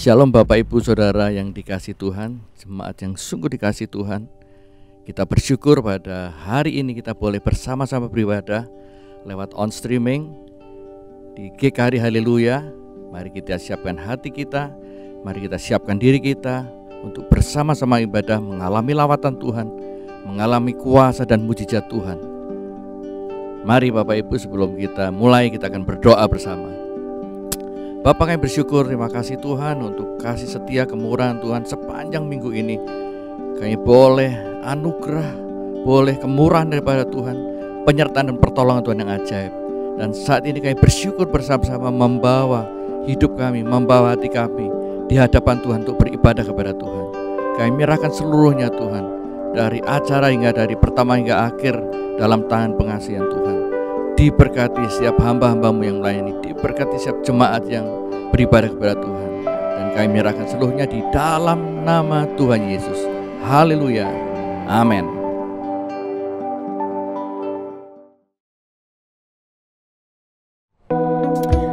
Shalom Bapak Ibu Saudara yang dikasihi Tuhan, jemaat yang sungguh dikasihi Tuhan. Kita bersyukur pada hari ini kita boleh bersama-sama beribadah lewat on streaming di GKRI Haleluya. Mari kita siapkan hati kita, mari kita siapkan diri kita untuk bersama-sama ibadah, mengalami lawatan Tuhan, mengalami kuasa dan mujizat Tuhan. Mari Bapak Ibu, sebelum kita mulai, kita akan berdoa bersama. Bapa, kami bersyukur, terima kasih Tuhan untuk kasih setia kemurahan Tuhan sepanjang minggu ini. Kami boleh anugerah, boleh kemurahan daripada Tuhan, penyertaan dan pertolongan Tuhan yang ajaib. Dan saat ini kami bersyukur bersama-sama membawa hidup kami, membawa hati kami di hadapan Tuhan untuk beribadah kepada Tuhan. Kami menyerahkan seluruhnya Tuhan, dari acara hingga dari pertama hingga akhir dalam tangan pengasihan Tuhan. Diberkati setiap hamba-hambamu yang melayani, diberkati setiap jemaat yang beribadah kepada Tuhan. Dan kami menyerahkan seluruhnya di dalam nama Tuhan Yesus. Haleluya, amin.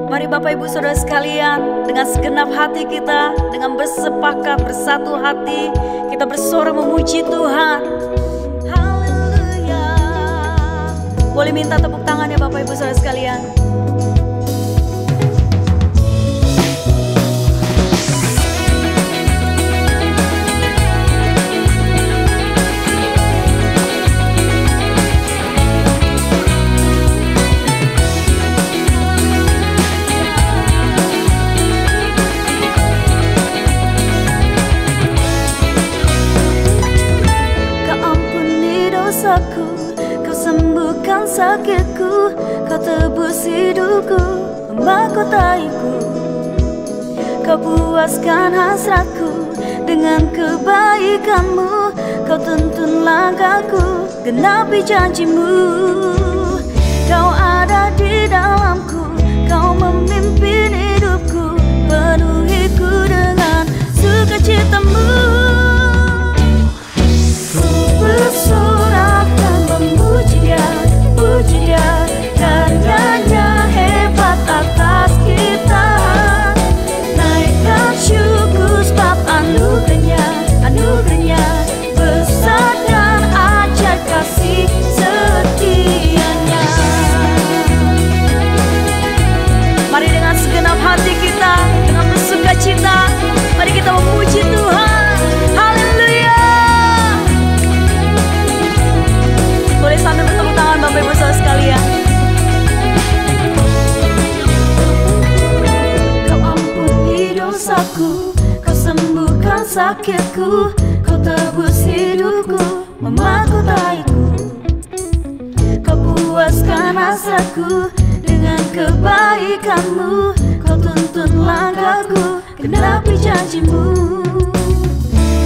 Mari Bapak Ibu Saudara sekalian, dengan segenap hati kita, dengan bersepakat bersatu hati, kita bersorak memuji Tuhan. Haleluya. Boleh minta tepuk tangan ya Bapak Ibu Saudara sekalian. Kau sembuhkan sakitku, kau tebus hidupku, memahkotaiku. Kau puaskan hasratku dengan kebaikanmu, kau tuntun langkahku, genapi janjimu. Kau ada di dalamku, kau memimpin hidupku, penuhiku dengan sukacitamu. Bersorak dan memuji Dia, puji Dia, karyanya hebat atas kita. Naikkan syukur sebab anugerahnya besar dan ajaib kasih setianya. Mari dengan segenap hati kita, dengan bersukacita, mari kita memuji Tuhan. Haleluya. Boleh sambil bertepuk tangan Bapak Ibu Saudara sekalian. Kau ampuni dosaku, kau sembuhkan sakitku, kau tebus hidupku, memahkotaiku. Kau puaskan hasratku dengan kebaikanmu, kau tuntun langkahku, genapi janjimu.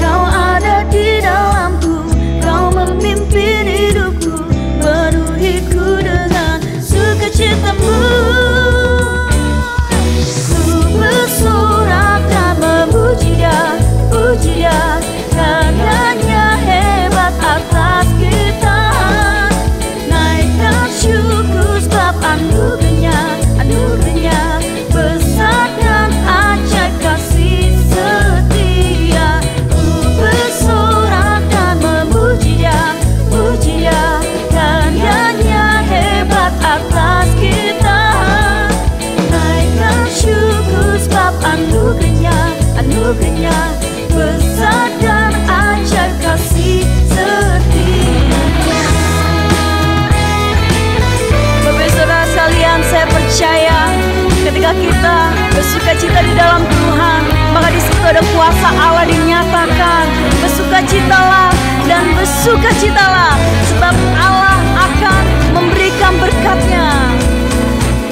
Kau ada di dalamku, kau memimpin hidupku, penuhiku dengan sukacitamu. Ku bersorak dan memuji Dia, puji Dia, karyanya hebat atas kita. Naikkan syukur sebab anugerahnya besar dan ajaib kasih setia. Ku bersorak dan memuji Dia, puji Dia, karyanya hebat atas kita. Naikkan syukur sebab anugerahnya besar dan ajaib kasih setianya. Bapak Saudara sekalian, saya percaya ketika kita bersukacita di dalam Tuhan, maka di situ ada kuasa Allah dinyatakan. Bersukacitalah dan bersukacitalah, sebab Allah akan memberikan berkat-Nya.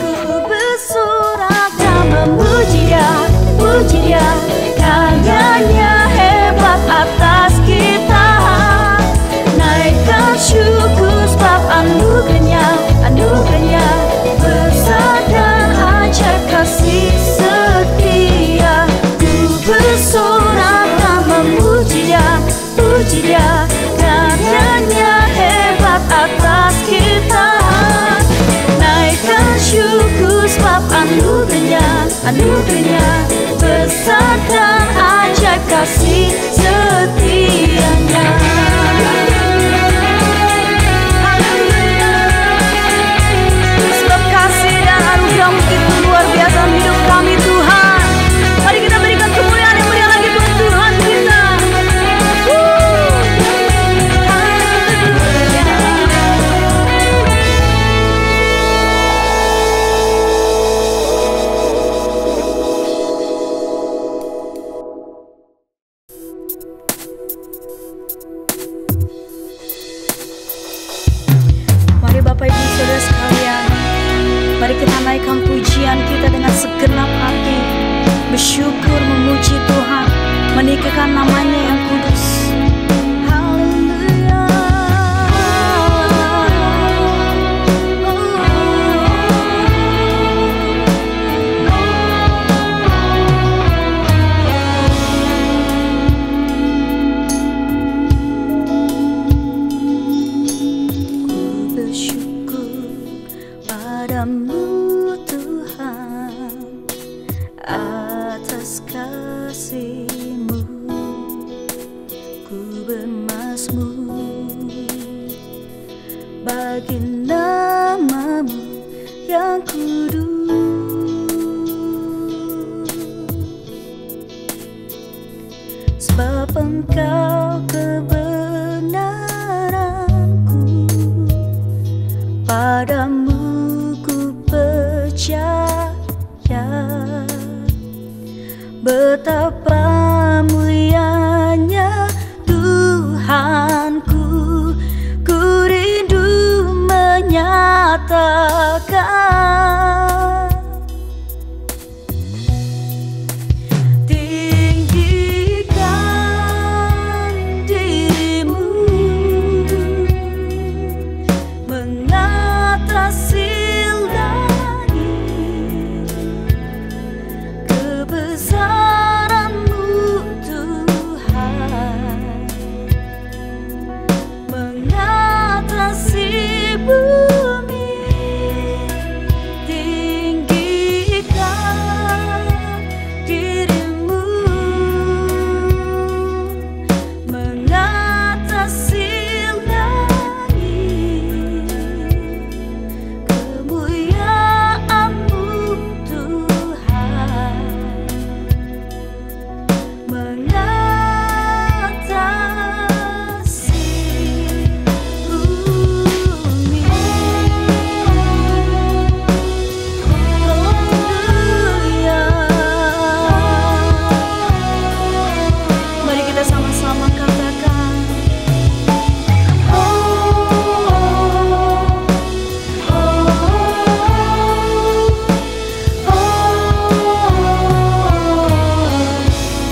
Ku bersorak dan memuji Dia, puji Dia, karyanya hebat atas kita. Naikkan syukur sebab anugerahnya besar dan ajaib kasih setia. Ku bersorak dan memuji Dia, puji Dia, karyanya hebat atas kita. Naikkan syukur sebab anugerahnya besar dan menaikkan pujian kita dengan segenap hati, bersyukur memuji Tuhan, meninggikan namanya yang kudus. Haleluya. Ku bersyukur padamu Tuhan atas kasih-Mu, ku bermazmur bagi nama-Mu yang kudus, sebab Engkau kebenaranku, padamu ku percaya. Betapa mulianya Tuhanku, ku rindu menyatakan. Tinggikan diri-Mu mengatasi langit, kebesaran-Mu Tuhan mengatasi bumi. Tinggikan diri-Mu mengatasi langit, kemuliaan-Mu Tuhan mengatasi bumi. Haleluya. Mari kita sama-sama katakan,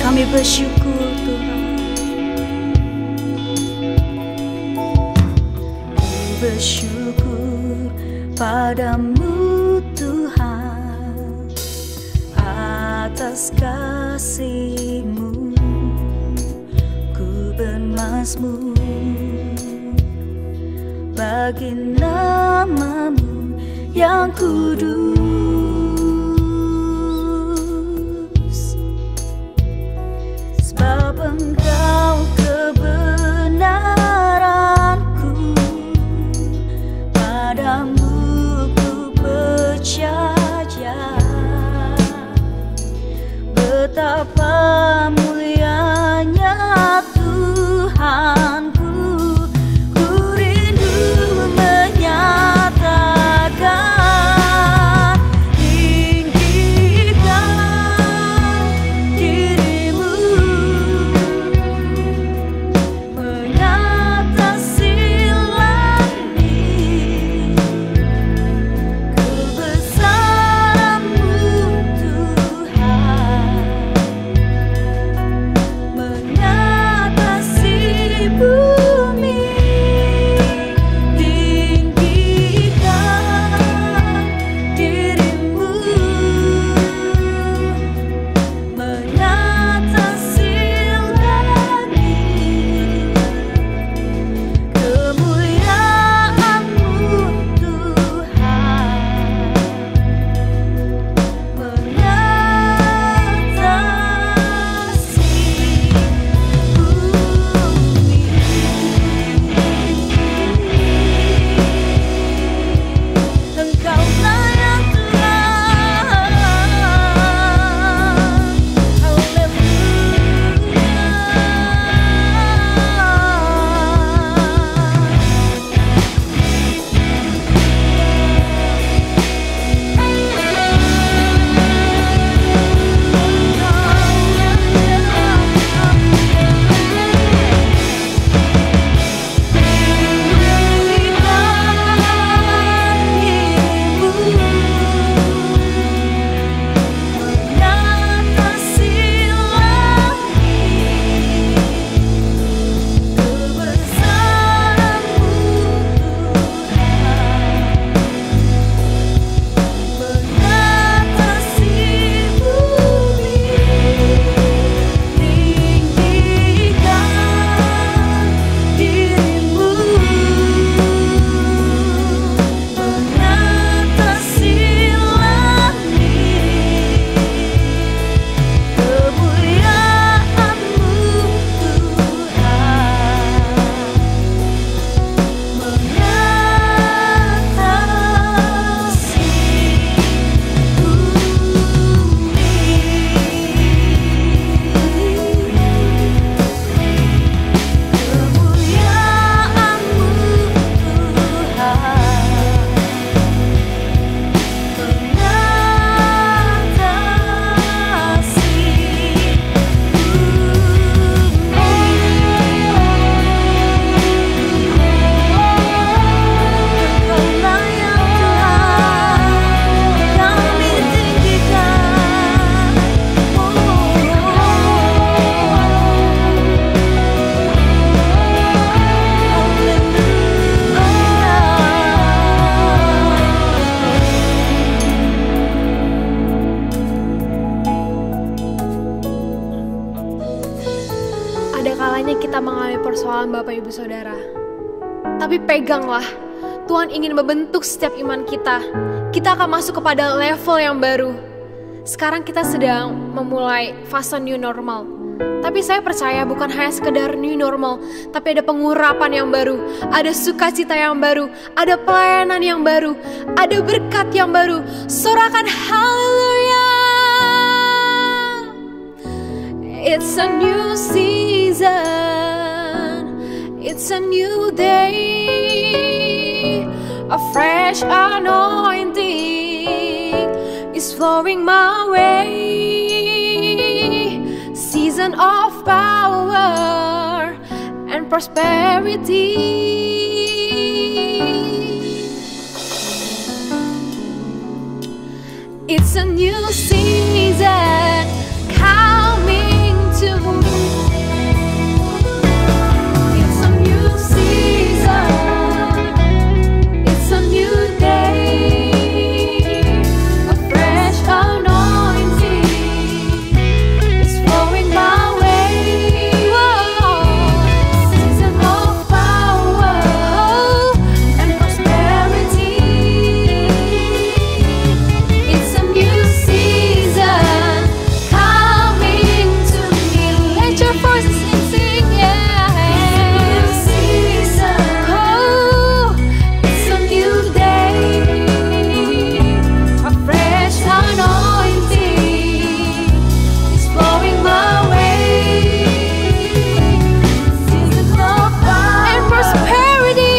kami bersyukur Tuhan, ku bersyukur padamu Tuhan atas kasih-Mu, ku bermazmur bagi nama-Mu yang kudus, sebab Engkau kebenaranku, padamu ku percaya. Betapa mulianya Tuhanku, ku rindu menyatakan. Sekarang kita mengalami persoalan Bapak Ibu Saudara. Tapi peganglah, Tuhan ingin membentuk setiap iman kita. Kita akan masuk kepada level yang baru. Sekarang kita sedang memulai fase new normal. Tapi saya percaya bukan hanya sekedar new normal, tapi ada pengurapan yang baru, ada sukacita yang baru, ada pelayanan yang baru, ada berkat yang baru. Sorakan haleluya. It's a new season, it's a new day, a fresh anointing is flowing my way. Season of power and prosperity. It's a new season coming to me. It's a new season, it's a new day, a fresh anointing is flowing my way. Whoa. Season of power and prosperity. It's a new season coming to me. Let your voices sing, yeah. It's a new season. Oh, it's a new day, a fresh anointing is flowing my way. Season of power and prosperity.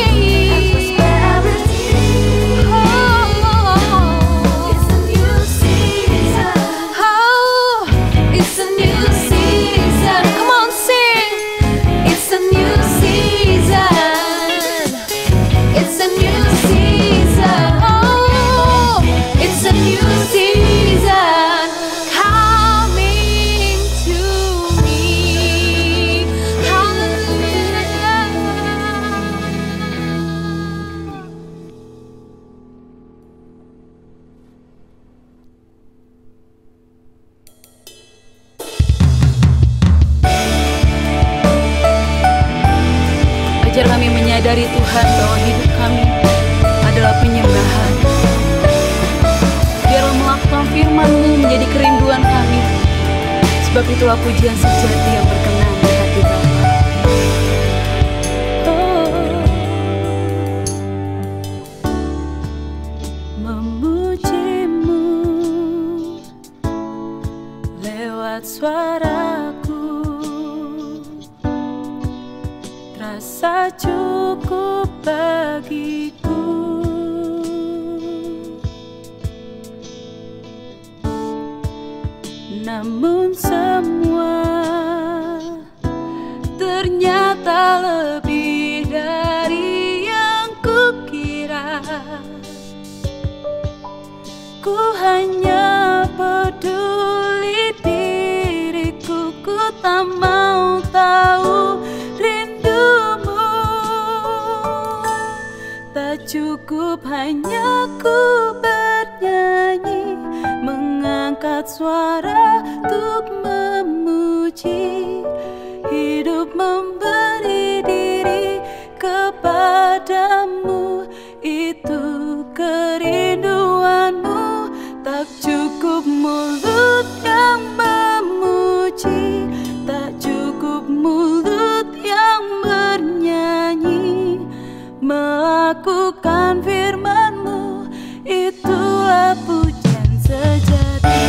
Oh, it's a new season. Oh, it's a new season. Come on, sing. It's a new season. It's a new season. Oh, it's a new season coming to me. Hallelujah. Ajar kami menyadari Tuhan bahwa hidup kami adalah penyembahan. Biarlah melakukan firman-Mu menjadi kerinduan kami. Sebab itulah pujian sejati yang berkenan di hati Bapa. Memuji-Mu lewat suaraku, rasa cukup bagiku. Namun semua ternyata lebih dari yang kukira. Ku hanya peduli diriku, ku tak mau tahu rindumu. Tak cukup hanya ku bernyanyi, mengangkat suara untuk memuji. Hidup memberi diri kepadamu, itu kerinduanmu. Tak cukup mulut yang memuji, tak cukup mulut yang bernyanyi. Melakukan firman-Mu, itulah pujian sejati.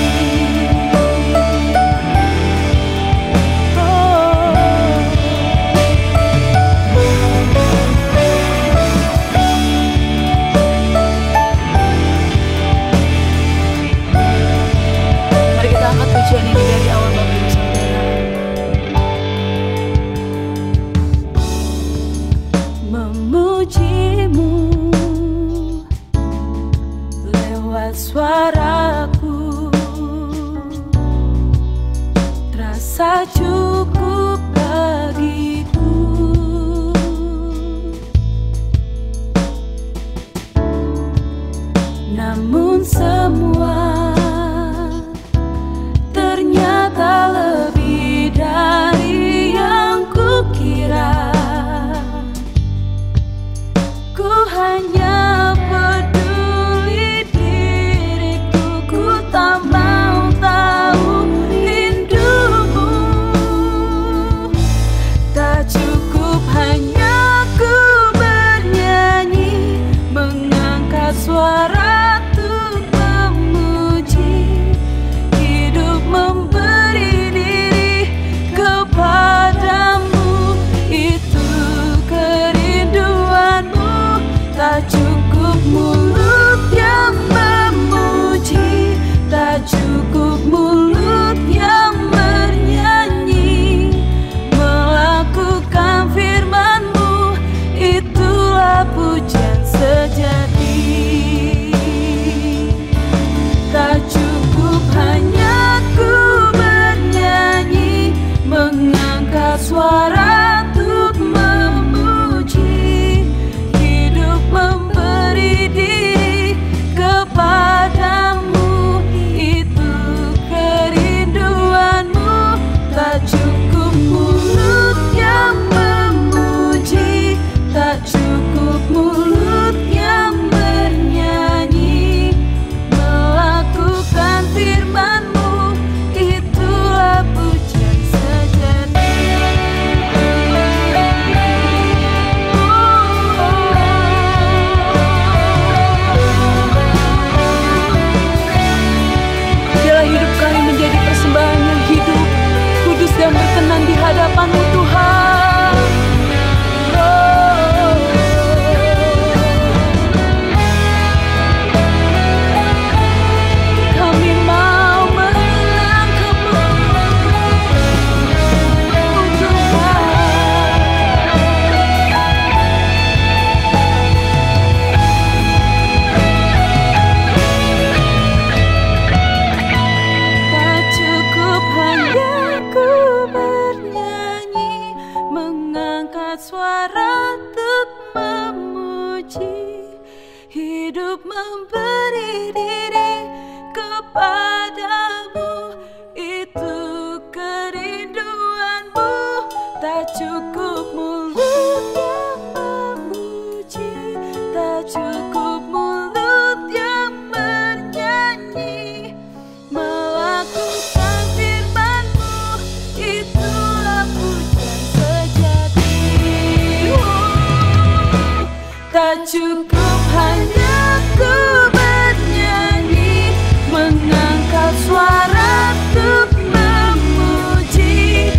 suara untuk memuji,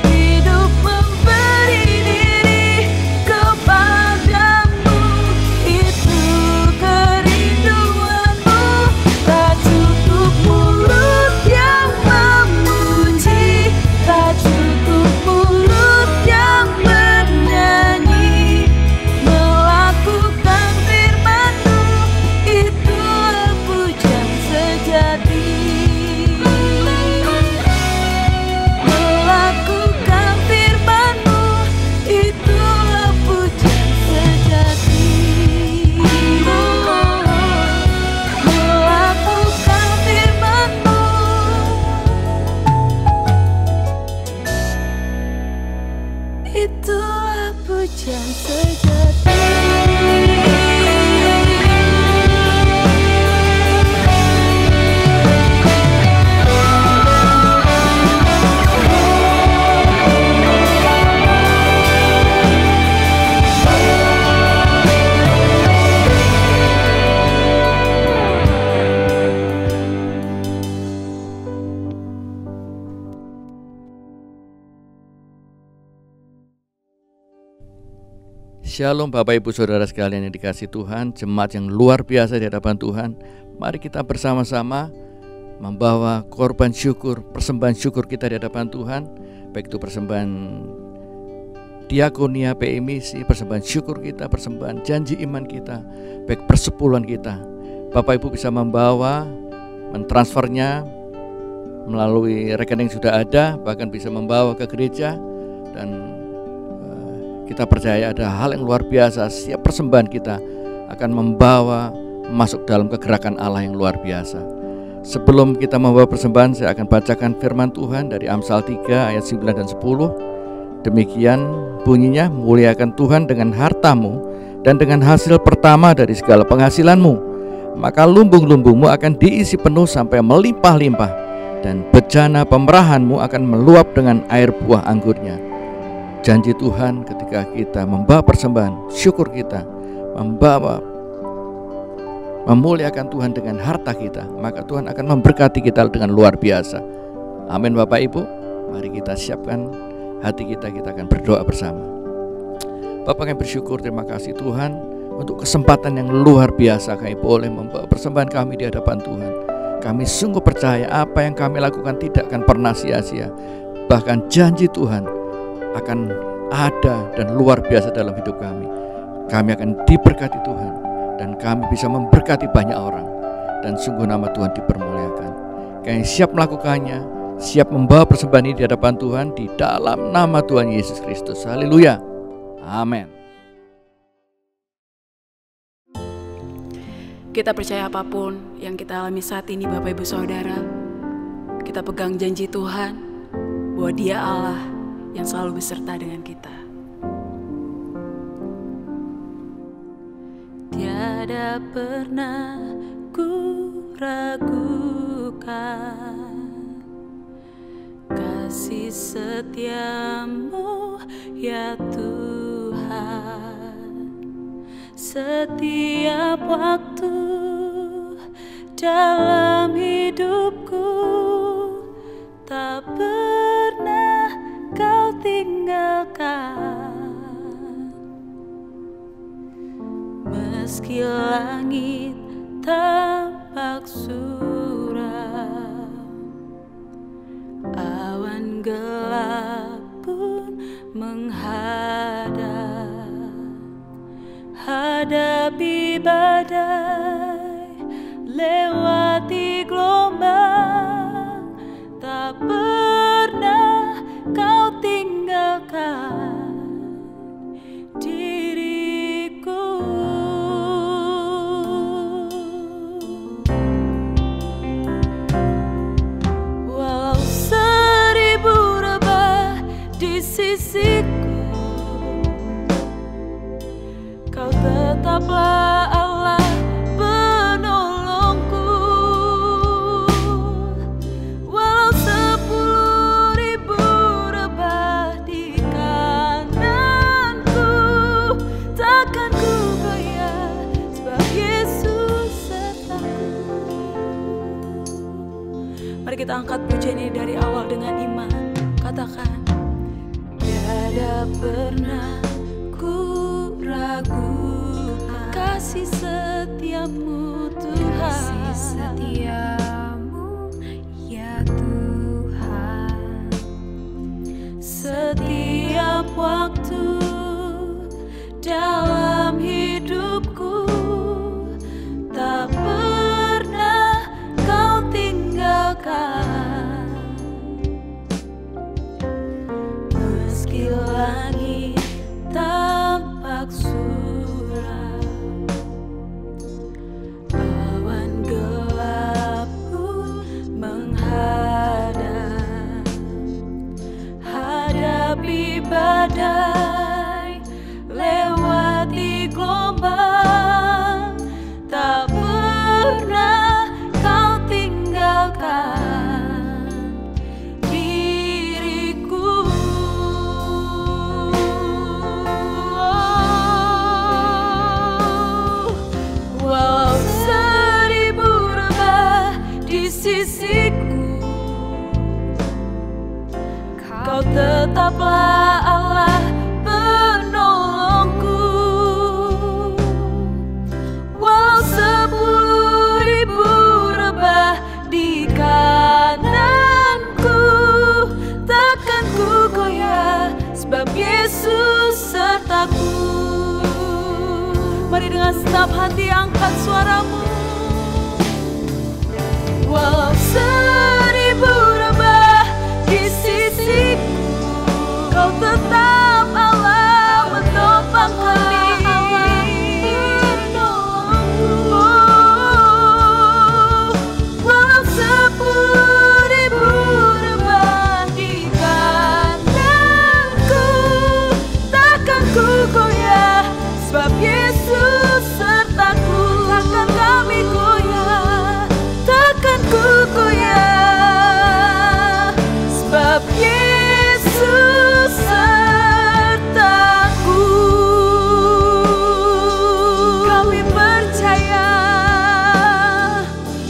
hidup memberi diri kepadamu. Itu kerinduanmu, tak cukup mulut yang memuji, tak cukup mulut yang bernyanyi. Melakukan firman-Mu, itulah pujian sejati. Melakukan firman-Mu, itulah pujian sejati. Melakukan firman-Mu, itulah pujian sejati. Shalom Bapak Ibu Saudara sekalian yang dikasihi Tuhan, jemaat yang luar biasa di hadapan Tuhan. Mari kita bersama-sama membawa korban syukur, persembahan syukur kita di hadapan Tuhan. Baik itu persembahan diakonia PMIC, persembahan syukur kita, persembahan janji iman kita, baik persepuluhan kita. Bapak Ibu bisa membawa, mentransfernya melalui rekening sudah ada, bahkan bisa membawa ke gereja. Dan kita percaya ada hal yang luar biasa. Setiap persembahan kita akan membawa masuk dalam kegerakan Allah yang luar biasa. Sebelum kita membawa persembahan, saya akan bacakan firman Tuhan dari Amsal 3 ayat 9 dan 10. Demikian bunyinya, muliakan Tuhan dengan hartamu dan dengan hasil pertama dari segala penghasilanmu, maka lumbung-lumbungmu akan diisi penuh sampai melimpah-limpah, dan bejana pemerahanmu akan meluap dengan air buah anggurnya. Janji Tuhan ketika kita membawa persembahan syukur kita, memuliakan Tuhan dengan harta kita, maka Tuhan akan memberkati kita dengan luar biasa. Amin Bapak Ibu. Mari kita siapkan hati kita, kita akan berdoa bersama. Bapak kami bersyukur, terima kasih Tuhan untuk kesempatan yang luar biasa kami boleh membawa persembahan kami di hadapan Tuhan. Kami sungguh percaya apa yang kami lakukan tidak akan pernah sia-sia. Bahkan janji Tuhan akan ada dan luar biasa dalam hidup kami. Kami akan diberkati Tuhan, dan kami bisa memberkati banyak orang, dan sungguh nama Tuhan dipermuliakan. Kami siap melakukannya, siap membawa persembahan ini di hadapan Tuhan di dalam nama Tuhan Yesus Kristus. Haleluya. Amin. Kita percaya apapun yang kita alami saat ini Bapak Ibu Saudara, kita pegang janji Tuhan bahwa Dia Allah yang selalu beserta dengan kita. Tiada pernah ku ragukan kasih setiamu ya Tuhan. Setiap waktu dalam hidupku tak pernah Kau tinggalkan. Meski langit tampak suram, awan gelap pun menghadap, hadapi badai, lewati gelombang, tak pernah Kau tinggalkan diriku. Walau 1000 rebah di sisiku, Kau tetaplah Allah penolongku. Walau 10.000 rebah di kananku, takkan ku goyah sebab Yesus sertaku. Mari kita angkat pujian ini dari awal dengan iman. Katakan, tiada pernah ku ragu kasih setiamu Tuhan, kasih setiamu ya Tuhan. Setiap waktu dalam hidupku tak pernah kau tinggalkan. Meski langit tampak suram, awan gelap pun menghadap, hadapi badai, lewati gelombang, tak pernah kau tinggalkan diriku. Walau seribu rebah di sisiku, kau tetaplah Allah penolongku. Walau 10.000 rebah di kananku, takkan ku goyah, sebab Yesus sertaku. Mari dengan segenap hati angkat suaramu. Walau 1000 rebah di sisiku, kau tetap Allah menopang kami. Walau 10.000 rebah di kananku, takkan ku goyah, sebab Yesus sertaku. Takkan kami goyah, takkan ku goyah, sebab Yesus sertaku. Kami percaya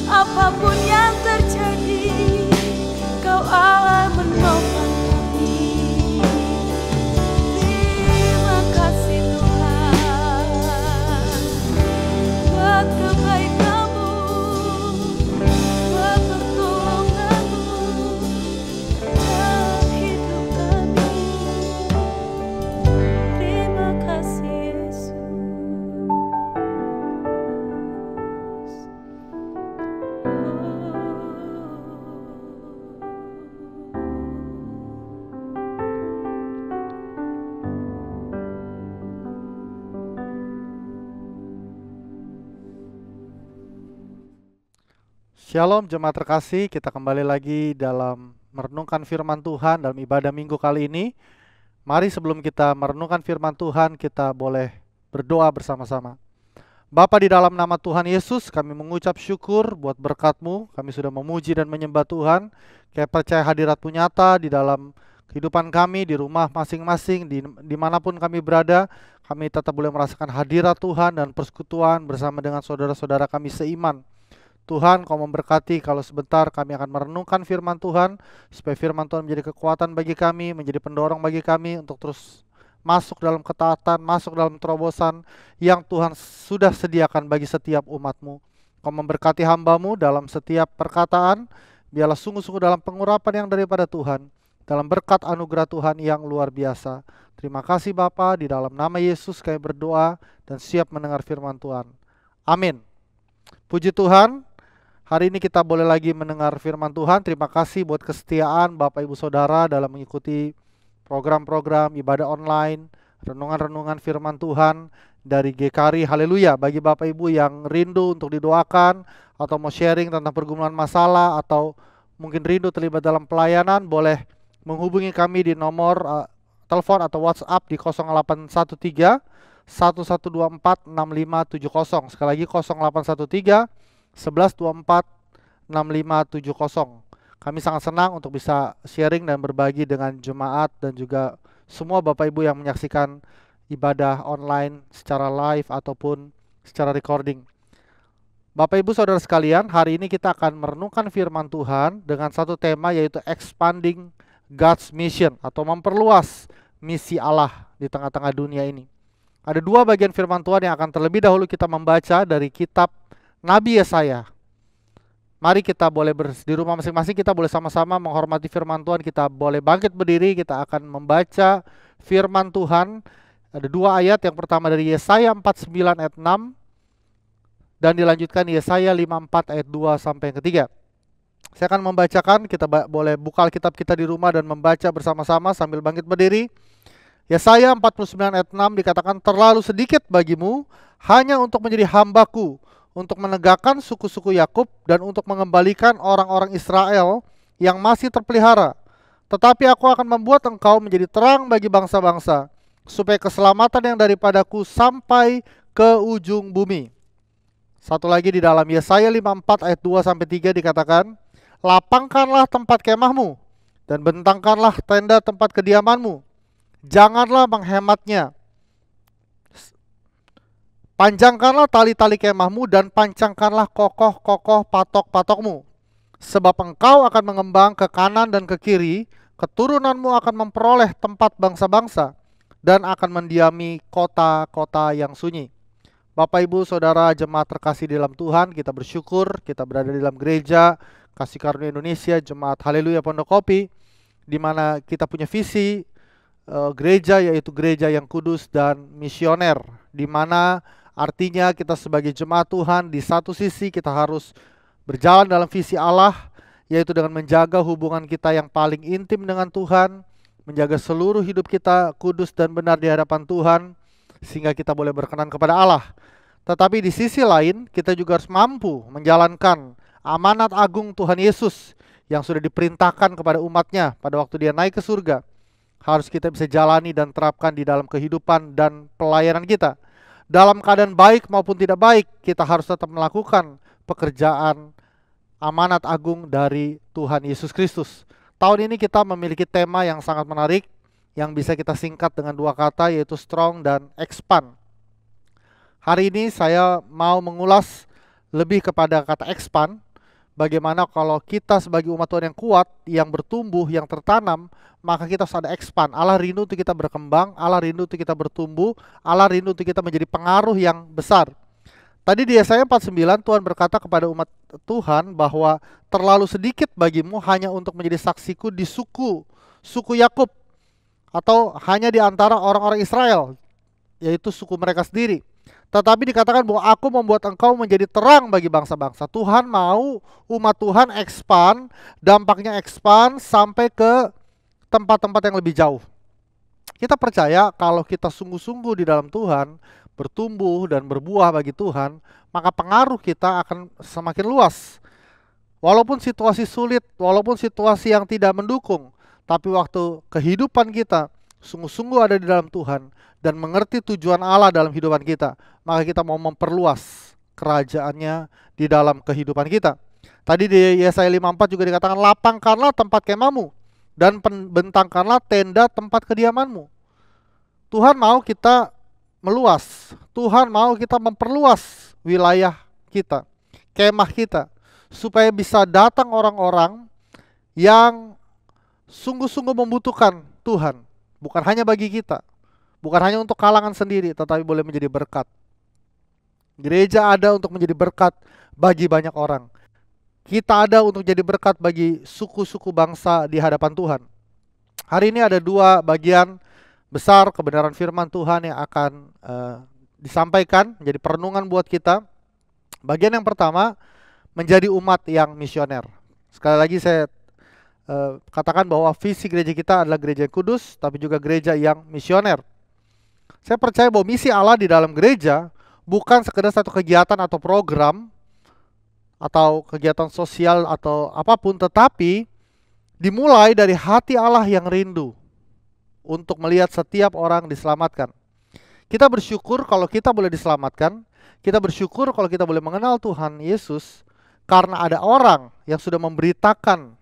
apapun yang terjadi, Kau Allah menopang kami. Terima kasih Tuhan buat kebaikan-Mu, buat pertolongan-Mu dalam hidup kami. Terima kasih Yesus. Shalom jemaat terkasih, kita kembali lagi dalam merenungkan firman Tuhan dalam ibadah minggu kali ini. Mari sebelum kita merenungkan firman Tuhan, kita boleh berdoa bersama-sama. Bapa, di dalam nama Tuhan Yesus, kami mengucap syukur buat berkat-Mu. Kami sudah memuji dan menyembah Tuhan. Kami percaya hadirat-Mu nyata di dalam kehidupan kami, di rumah masing-masing, dimanapun kami berada. Kami tetap boleh merasakan hadirat Tuhan dan persekutuan bersama dengan saudara-saudara kami seiman. Tuhan, Kau memberkati kalau sebentar kami akan merenungkan firman Tuhan, supaya firman Tuhan menjadi kekuatan bagi kami, menjadi pendorong bagi kami untuk terus masuk dalam ketaatan, masuk dalam terobosan yang Tuhan sudah sediakan bagi setiap umat-Mu. Kau memberkati hamba-Mu dalam setiap perkataan, biarlah sungguh-sungguh dalam pengurapan yang daripada Tuhan, dalam berkat anugerah Tuhan yang luar biasa. Terima kasih Bapa, di dalam nama Yesus kami berdoa dan siap mendengar firman Tuhan. Amin. Puji Tuhan. Hari ini kita boleh lagi mendengar firman Tuhan. Terima kasih buat kesetiaan Bapak Ibu Saudara dalam mengikuti program-program ibadah online, renungan-renungan firman Tuhan dari GKRI. Haleluya. Bagi Bapak Ibu yang rindu untuk didoakan atau mau sharing tentang pergumulan masalah atau mungkin rindu terlibat dalam pelayanan, boleh menghubungi kami di nomor telepon atau WhatsApp di 0813 1124 6570. Sekali lagi 0813 1124 6570. Kami sangat senang untuk bisa sharing dan berbagi dengan jemaat dan juga semua Bapak Ibu yang menyaksikan ibadah. ibadah online secara live ataupun secara recording. Bapak Ibu Saudara sekalian, hari ini kita akan merenungkan firman Tuhan dengan satu tema, yaitu expanding God's mission atau memperluas misi Allah di tengah-tengah dunia ini. Ada dua bagian firman Tuhan yang akan terlebih dahulu kita membaca dari kitab Nabi Yesaya. Mari kita boleh di rumah masing-masing, kita boleh sama-sama menghormati firman Tuhan. Kita boleh bangkit berdiri, kita akan membaca firman Tuhan. Ada dua ayat, yang pertama dari Yesaya 49 ayat 6 dan dilanjutkan Yesaya 54 ayat 2 sampai yang ketiga. Saya akan membacakan, kita boleh buka Alkitab kita di rumah dan membaca bersama-sama sambil bangkit berdiri. Yesaya 49 ayat 6 dikatakan, terlalu sedikit bagimu hanya untuk menjadi hambaku, untuk menegakkan suku-suku Yakub dan untuk mengembalikan orang-orang Israel yang masih terpelihara. Tetapi aku akan membuat engkau menjadi terang bagi bangsa-bangsa, supaya keselamatan yang daripadaku sampai ke ujung bumi. Satu lagi di dalam Yesaya 54 ayat 2 sampai 3 dikatakan, lapangkanlah tempat kemahmu dan bentangkanlah tenda tempat kediamanmu. Janganlah menghematnya. Panjangkanlah tali-tali kemahmu dan pancangkanlah kokoh-kokoh patok-patokmu. Sebab engkau akan mengembang ke kanan dan ke kiri, keturunanmu akan memperoleh tempat bangsa-bangsa dan akan mendiami kota-kota yang sunyi. Bapak Ibu Saudara jemaat terkasih di dalam Tuhan, kita bersyukur kita berada di dalam gereja Kasih Karunia Indonesia, Jemaat Haleluya Pondokopi, di mana kita punya visi gereja, yaitu gereja yang kudus dan misioner, di mana artinya kita sebagai jemaat Tuhan, di satu sisi kita harus berjalan dalam visi Allah, yaitu dengan menjaga hubungan kita yang paling intim dengan Tuhan, menjaga seluruh hidup kita kudus dan benar di hadapan Tuhan, sehingga kita boleh berkenan kepada Allah. Tetapi di sisi lain, kita juga harus mampu menjalankan amanat agung Tuhan Yesus yang sudah diperintahkan kepada umatnya pada waktu dia naik ke surga. Harus kita bisa jalani dan terapkan di dalam kehidupan dan pelayanan kita. Dalam keadaan baik maupun tidak baik, kita harus tetap melakukan pekerjaan amanat agung dari Tuhan Yesus Kristus. Tahun ini kita memiliki tema yang sangat menarik, yang bisa kita singkat dengan dua kata, yaitu strong dan expand. Hari ini saya mau mengulas lebih kepada kata expand. Bagaimana kalau kita sebagai umat Tuhan yang kuat, yang bertumbuh, yang tertanam, maka kita harus ada expand. Allah rindu untuk kita berkembang, Allah rindu untuk kita bertumbuh, Allah rindu untuk kita menjadi pengaruh yang besar. Tadi di Yesaya 49 Tuhan berkata kepada umat Tuhan bahwa terlalu sedikit bagimu hanya untuk menjadi saksiku di suku Yakub, atau hanya di antara orang-orang Israel, yaitu suku mereka sendiri. Tetapi dikatakan bahwa aku membuat engkau menjadi terang bagi bangsa-bangsa. Tuhan mau umat Tuhan expand, dampaknya expand sampai ke tempat-tempat yang lebih jauh. Kita percaya kalau kita sungguh-sungguh di dalam Tuhan, bertumbuh dan berbuah bagi Tuhan, maka pengaruh kita akan semakin luas. Walaupun situasi sulit, walaupun situasi yang tidak mendukung, tapi waktu kehidupan kita sungguh-sungguh ada di dalam Tuhan dan mengerti tujuan Allah dalam kehidupan kita, maka kita mau memperluas kerajaannya di dalam kehidupan kita. Tadi di Yesaya 54 juga dikatakan, lapangkanlah tempat kemahmu dan bentangkanlah tenda tempat kediamanmu. Tuhan mau kita meluas, Tuhan mau kita memperluas wilayah kita, kemah kita, supaya bisa datang orang-orang yang sungguh-sungguh membutuhkan Tuhan. Bukan hanya bagi kita, bukan hanya untuk kalangan sendiri, tetapi boleh menjadi berkat. Gereja ada untuk menjadi berkat bagi banyak orang. Kita ada untuk jadi berkat bagi suku-suku bangsa di hadapan Tuhan. Hari ini ada dua bagian besar kebenaran firman Tuhan yang akan disampaikan, menjadi perenungan buat kita. Bagian yang pertama, menjadi umat yang misioner. Sekali lagi saya katakan bahwa visi gereja kita adalah gereja yang kudus, tapi juga gereja yang misioner. Saya percaya bahwa misi Allah di dalam gereja bukan sekedar satu kegiatan atau program atau kegiatan sosial atau apapun, tetapi dimulai dari hati Allah yang rindu untuk melihat setiap orang diselamatkan. Kita bersyukur kalau kita boleh diselamatkan, kita bersyukur kalau kita boleh mengenal Tuhan Yesus, karena ada orang yang sudah memberitakan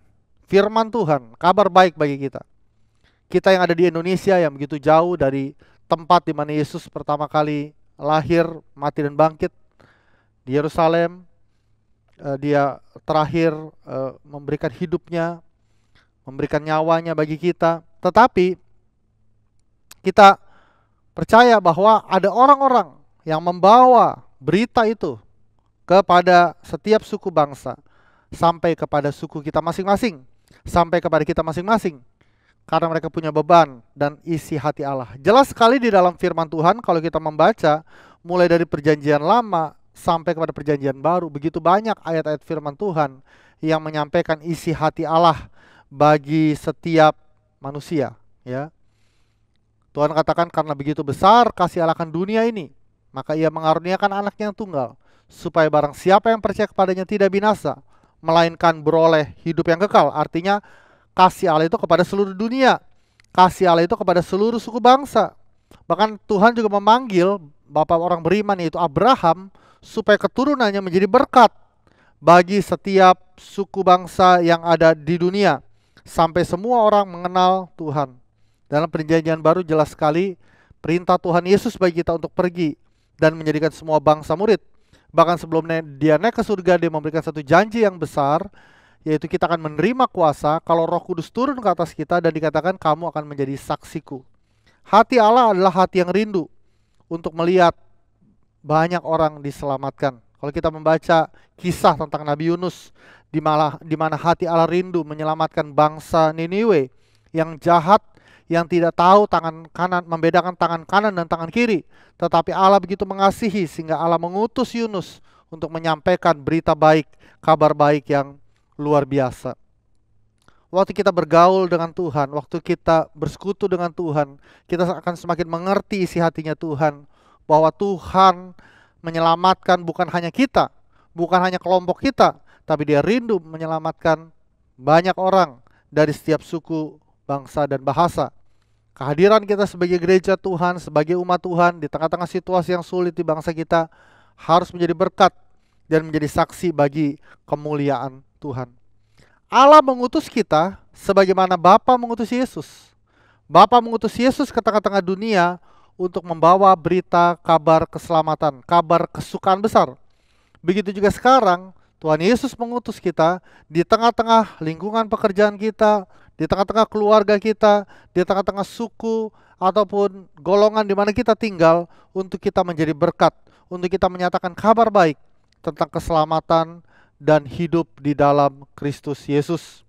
firman Tuhan, kabar baik bagi kita. Kita yang ada di Indonesia yang begitu jauh dari tempat di mana Yesus pertama kali lahir, mati dan bangkit, di Yerusalem, dia terakhir memberikan hidupnya, memberikan nyawanya bagi kita. Tetapi kita percaya bahwa ada orang-orang yang membawa berita itu kepada setiap suku bangsa, sampai kepada suku kita masing-masing, sampai kepada kita masing-masing, karena mereka punya beban dan isi hati Allah. Jelas sekali di dalam firman Tuhan kalau kita membaca mulai dari perjanjian lama sampai kepada perjanjian baru, begitu banyak ayat-ayat firman Tuhan yang menyampaikan isi hati Allah bagi setiap manusia, ya. Tuhan katakan karena begitu besar kasih Allah akan dunia ini, maka ia mengaruniakan anaknya yang tunggal, supaya barang siapa yang percaya kepadanya tidak binasa, melainkan beroleh hidup yang kekal. Artinya kasih Allah itu kepada seluruh dunia, kasih Allah itu kepada seluruh suku bangsa. Bahkan Tuhan juga memanggil bapak orang beriman, yaitu Abraham, supaya keturunannya menjadi berkat bagi setiap suku bangsa yang ada di dunia, sampai semua orang mengenal Tuhan. Dalam perjanjian baru jelas sekali perintah Tuhan Yesus bagi kita untuk pergi dan menjadikan semua bangsa murid. Bahkan sebelum dia naik ke surga, dia memberikan satu janji yang besar, yaitu kita akan menerima kuasa kalau Roh Kudus turun ke atas kita, dan dikatakan kamu akan menjadi saksiku. Hati Allah adalah hati yang rindu untuk melihat banyak orang diselamatkan. Kalau kita membaca kisah tentang Nabi Yunus, di mana hati Allah rindu menyelamatkan bangsa Niniwe yang jahat, yang tidak tahu tangan kanan, membedakan tangan kanan dan tangan kiri. Tetapi Allah begitu mengasihi sehingga Allah mengutus Yunus untuk menyampaikan berita baik, kabar baik yang luar biasa. Waktu kita bergaul dengan Tuhan, waktu kita bersekutu dengan Tuhan, kita akan semakin mengerti isi hatinya Tuhan, bahwa Tuhan menyelamatkan bukan hanya kita, bukan hanya kelompok kita, tapi dia rindu menyelamatkan banyak orang dari setiap suku, bangsa, dan bahasa. Kehadiran kita sebagai gereja Tuhan, sebagai umat Tuhan di tengah-tengah situasi yang sulit di bangsa kita harus menjadi berkat dan menjadi saksi bagi kemuliaan Tuhan. Allah mengutus kita sebagaimana Bapa mengutus Yesus. Bapa mengutus Yesus ke tengah-tengah dunia untuk membawa berita kabar keselamatan, kabar kesukaan besar. Begitu juga sekarang Tuhan Yesus mengutus kita di tengah-tengah lingkungan pekerjaan kita, di tengah-tengah keluarga kita, di tengah-tengah suku ataupun golongan di mana kita tinggal, untuk kita menjadi berkat, untuk kita menyatakan kabar baik tentang keselamatan dan hidup di dalam Kristus Yesus.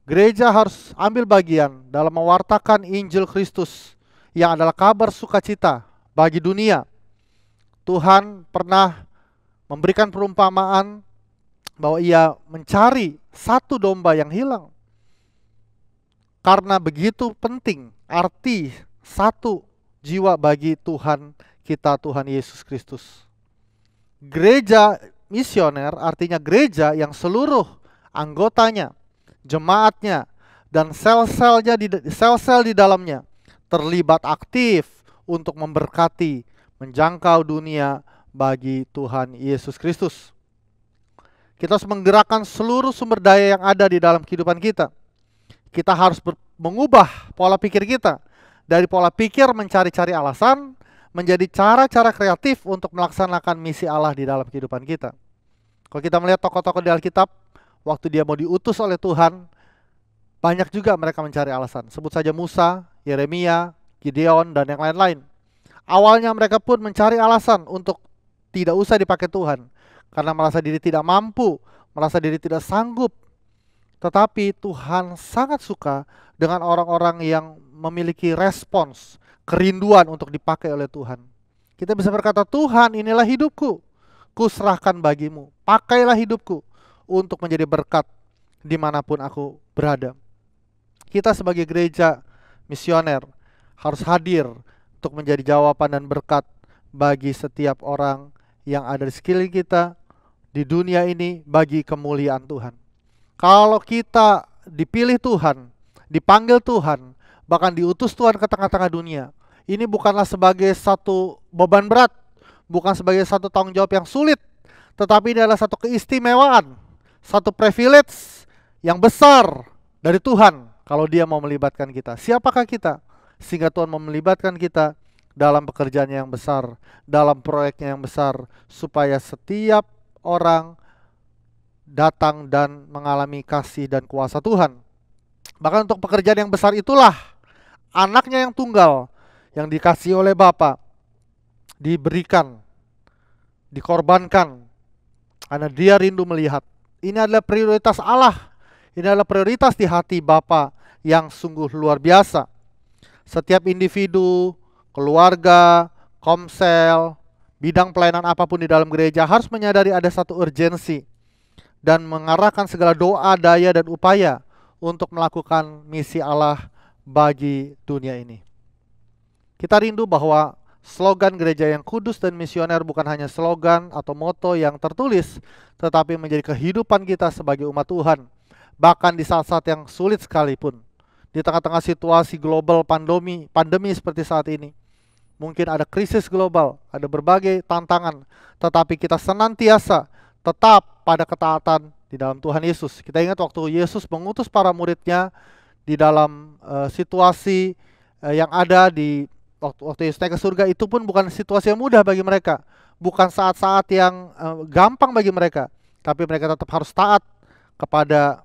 Gereja harus ambil bagian dalam mewartakan Injil Kristus yang adalah kabar sukacita bagi dunia. Tuhan pernah memberikan perumpamaan bahwa ia mencari satu domba yang hilang. Karena begitu penting arti satu jiwa bagi Tuhan kita, Tuhan Yesus Kristus. Gereja misioner artinya gereja yang seluruh anggotanya, jemaatnya, dan sel-sel di dalamnya terlibat aktif untuk memberkati, menjangkau dunia bagi Tuhan Yesus Kristus. Kita harus menggerakkan seluruh sumber daya yang ada di dalam kehidupan kita. Kita harus mengubah pola pikir kita dari pola pikir mencari-cari alasan menjadi cara-cara kreatif untuk melaksanakan misi Allah di dalam kehidupan kita. Kalau kita melihat tokoh-tokoh di Alkitab, waktu dia mau diutus oleh Tuhan, banyak juga mereka mencari alasan. Sebut saja Musa, Yeremia, Gideon, dan yang lain-lain. Awalnya mereka pun mencari alasan untuk tidak usah dipakai Tuhan, karena merasa diri tidak mampu, merasa diri tidak sanggup. Tetapi Tuhan sangat suka dengan orang-orang yang memiliki respons, kerinduan untuk dipakai oleh Tuhan. Kita bisa berkata, Tuhan, inilah hidupku, kuserahkan bagimu, pakailah hidupku untuk menjadi berkat dimanapun aku berada. Kita sebagai gereja misioner harus hadir untuk menjadi jawaban dan berkat bagi setiap orang yang ada di sekeliling kita di dunia ini, bagi kemuliaan Tuhan. Kalau kita dipilih Tuhan, dipanggil Tuhan, bahkan diutus Tuhan ke tengah-tengah dunia, ini bukanlah sebagai satu beban berat, bukan sebagai satu tanggung jawab yang sulit, tetapi ini adalah satu keistimewaan, satu privilege yang besar dari Tuhan kalau Dia mau melibatkan kita. Siapakah kita? Sehingga Tuhan mau melibatkan kita dalam pekerjaannya yang besar, dalam proyeknya yang besar, supaya setiap orang datang dan mengalami kasih dan kuasa Tuhan. Bahkan untuk pekerjaan yang besar itulah anaknya yang tunggal yang dikasih oleh Bapa diberikan, dikorbankan karena dia rindu melihat. Ini adalah prioritas Allah. Ini adalah prioritas di hati Bapa yang sungguh luar biasa. Setiap individu, keluarga, komsel, bidang pelayanan apapun di dalam gereja harus menyadari ada satu urgensi dan mengarahkan segala doa, daya, dan upaya untuk melakukan misi Allah bagi dunia ini. Kita rindu bahwa slogan gereja yang kudus dan misioner bukan hanya slogan atau moto yang tertulis, tetapi menjadi kehidupan kita sebagai umat Tuhan. Bahkan di saat-saat yang sulit sekalipun, di tengah-tengah situasi global pandemi seperti saat ini, mungkin ada krisis global, ada berbagai tantangan, tetapi kita senantiasa tetap pada ketaatan di dalam Tuhan Yesus. Kita ingat waktu Yesus mengutus para muridnya di dalam situasi yang ada di waktu Yesus naik ke surga, itu pun bukan situasi yang mudah bagi mereka, bukan saat-saat yang gampang bagi mereka, tapi mereka tetap harus taat kepada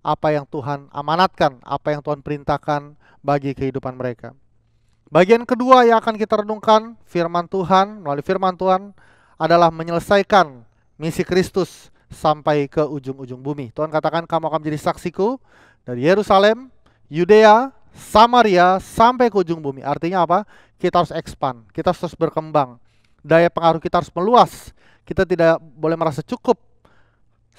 apa yang Tuhan amanatkan, apa yang Tuhan perintahkan bagi kehidupan mereka. Bagian kedua yang akan kita renungkan firman Tuhan, melalui firman Tuhan adalah menyelesaikan misi Kristus sampai ke ujung-ujung bumi. Tuhan katakan, kamu akan menjadi saksiku dari Yerusalem, Yudea, Samaria sampai ke ujung bumi. Artinya apa? Kita harus expand, kita harus terus berkembang. Daya pengaruh kita harus meluas. Kita tidak boleh merasa cukup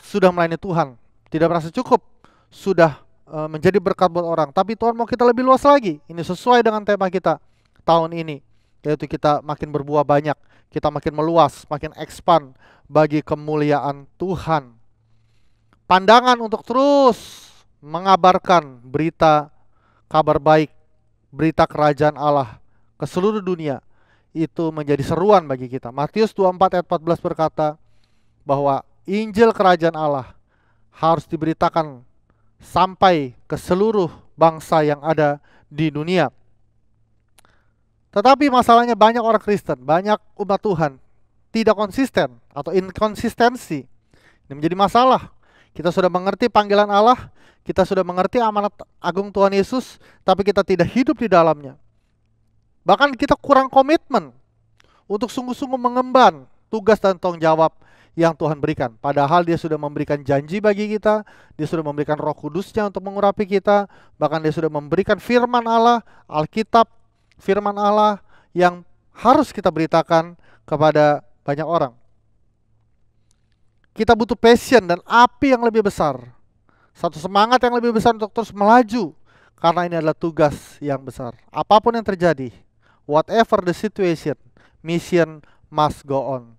sudah melayani Tuhan, tidak merasa cukup sudah menjadi berkat buat orang, tapi Tuhan mau kita lebih luas lagi. Ini sesuai dengan tema kita tahun ini, yaitu kita makin berbuah banyak, kita makin meluas, makin expand bagi kemuliaan Tuhan. Pandangan untuk terus mengabarkan berita kabar baik, berita kerajaan Allah ke seluruh dunia, itu menjadi seruan bagi kita. Matius 24 ayat 14 berkata bahwa Injil kerajaan Allah harus diberitakan sampai ke seluruh bangsa yang ada di dunia. Tetapi masalahnya banyak orang Kristen, banyak umat Tuhan tidak konsisten atau inkonsistensi. Ini menjadi masalah. Kita sudah mengerti panggilan Allah, kita sudah mengerti amanat agung Tuhan Yesus, tapi kita tidak hidup di dalamnya. Bahkan kita kurang komitmen untuk sungguh-sungguh mengemban tugas dan tanggung jawab yang Tuhan berikan. Padahal Dia sudah memberikan janji bagi kita, Dia sudah memberikan Roh Kudus-Nya untuk mengurapi kita, bahkan Dia sudah memberikan firman Allah, Alkitab, firman Allah yang harus kita beritakan kepada banyak orang. Kita butuh passion dan api yang lebih besar, satu semangat yang lebih besar untuk terus melaju, karena ini adalah tugas yang besar. Apapun yang terjadi, whatever the situation, mission must go on.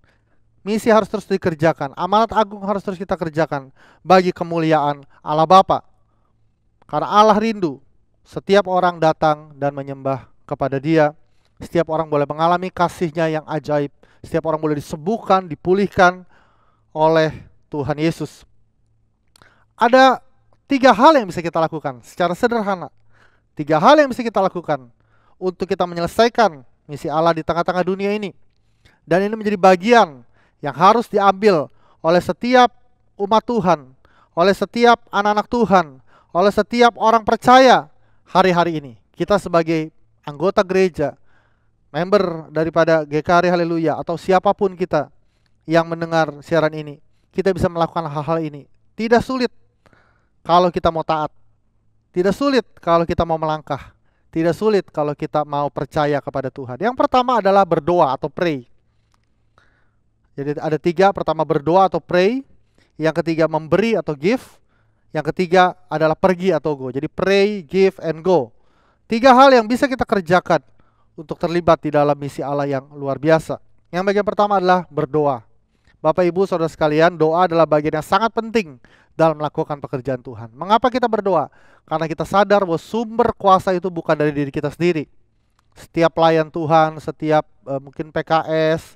Misi harus terus dikerjakan, amanat agung harus terus kita kerjakan bagi kemuliaan Allah Bapa. Karena Allah rindu setiap orang datang dan menyembah kepada Dia. Setiap orang boleh mengalami kasih-Nya yang ajaib. Setiap orang boleh disembuhkan, dipulihkan oleh Tuhan Yesus. Ada 3 hal yang bisa kita lakukan secara sederhana. 3 hal yang bisa kita lakukan untuk kita menyelesaikan misi Allah di tengah-tengah dunia ini. Dan ini menjadi bagian yang harus diambil oleh setiap umat Tuhan, oleh setiap anak-anak Tuhan, oleh setiap orang percaya hari-hari ini. Kita sebagai anggota gereja, member daripada GKRI Haleluya, atau siapapun kita yang mendengar siaran ini, kita bisa melakukan hal-hal ini. Tidak sulit kalau kita mau taat, tidak sulit kalau kita mau melangkah, tidak sulit kalau kita mau percaya kepada Tuhan. Yang pertama adalah berdoa atau pray. Jadi ada 3, pertama berdoa atau pray, yang ketiga memberi atau give, yang ketiga adalah pergi atau go. Jadi pray, give, and go. 3 hal yang bisa kita kerjakan untuk terlibat di dalam misi Allah yang luar biasa. Yang bagian pertama adalah berdoa. Bapak Ibu Saudara sekalian, doa adalah bagian yang sangat penting dalam melakukan pekerjaan Tuhan. Mengapa kita berdoa? Karena kita sadar bahwa sumber kuasa itu bukan dari diri kita sendiri. Setiap pelayan Tuhan, setiap mungkin PKS,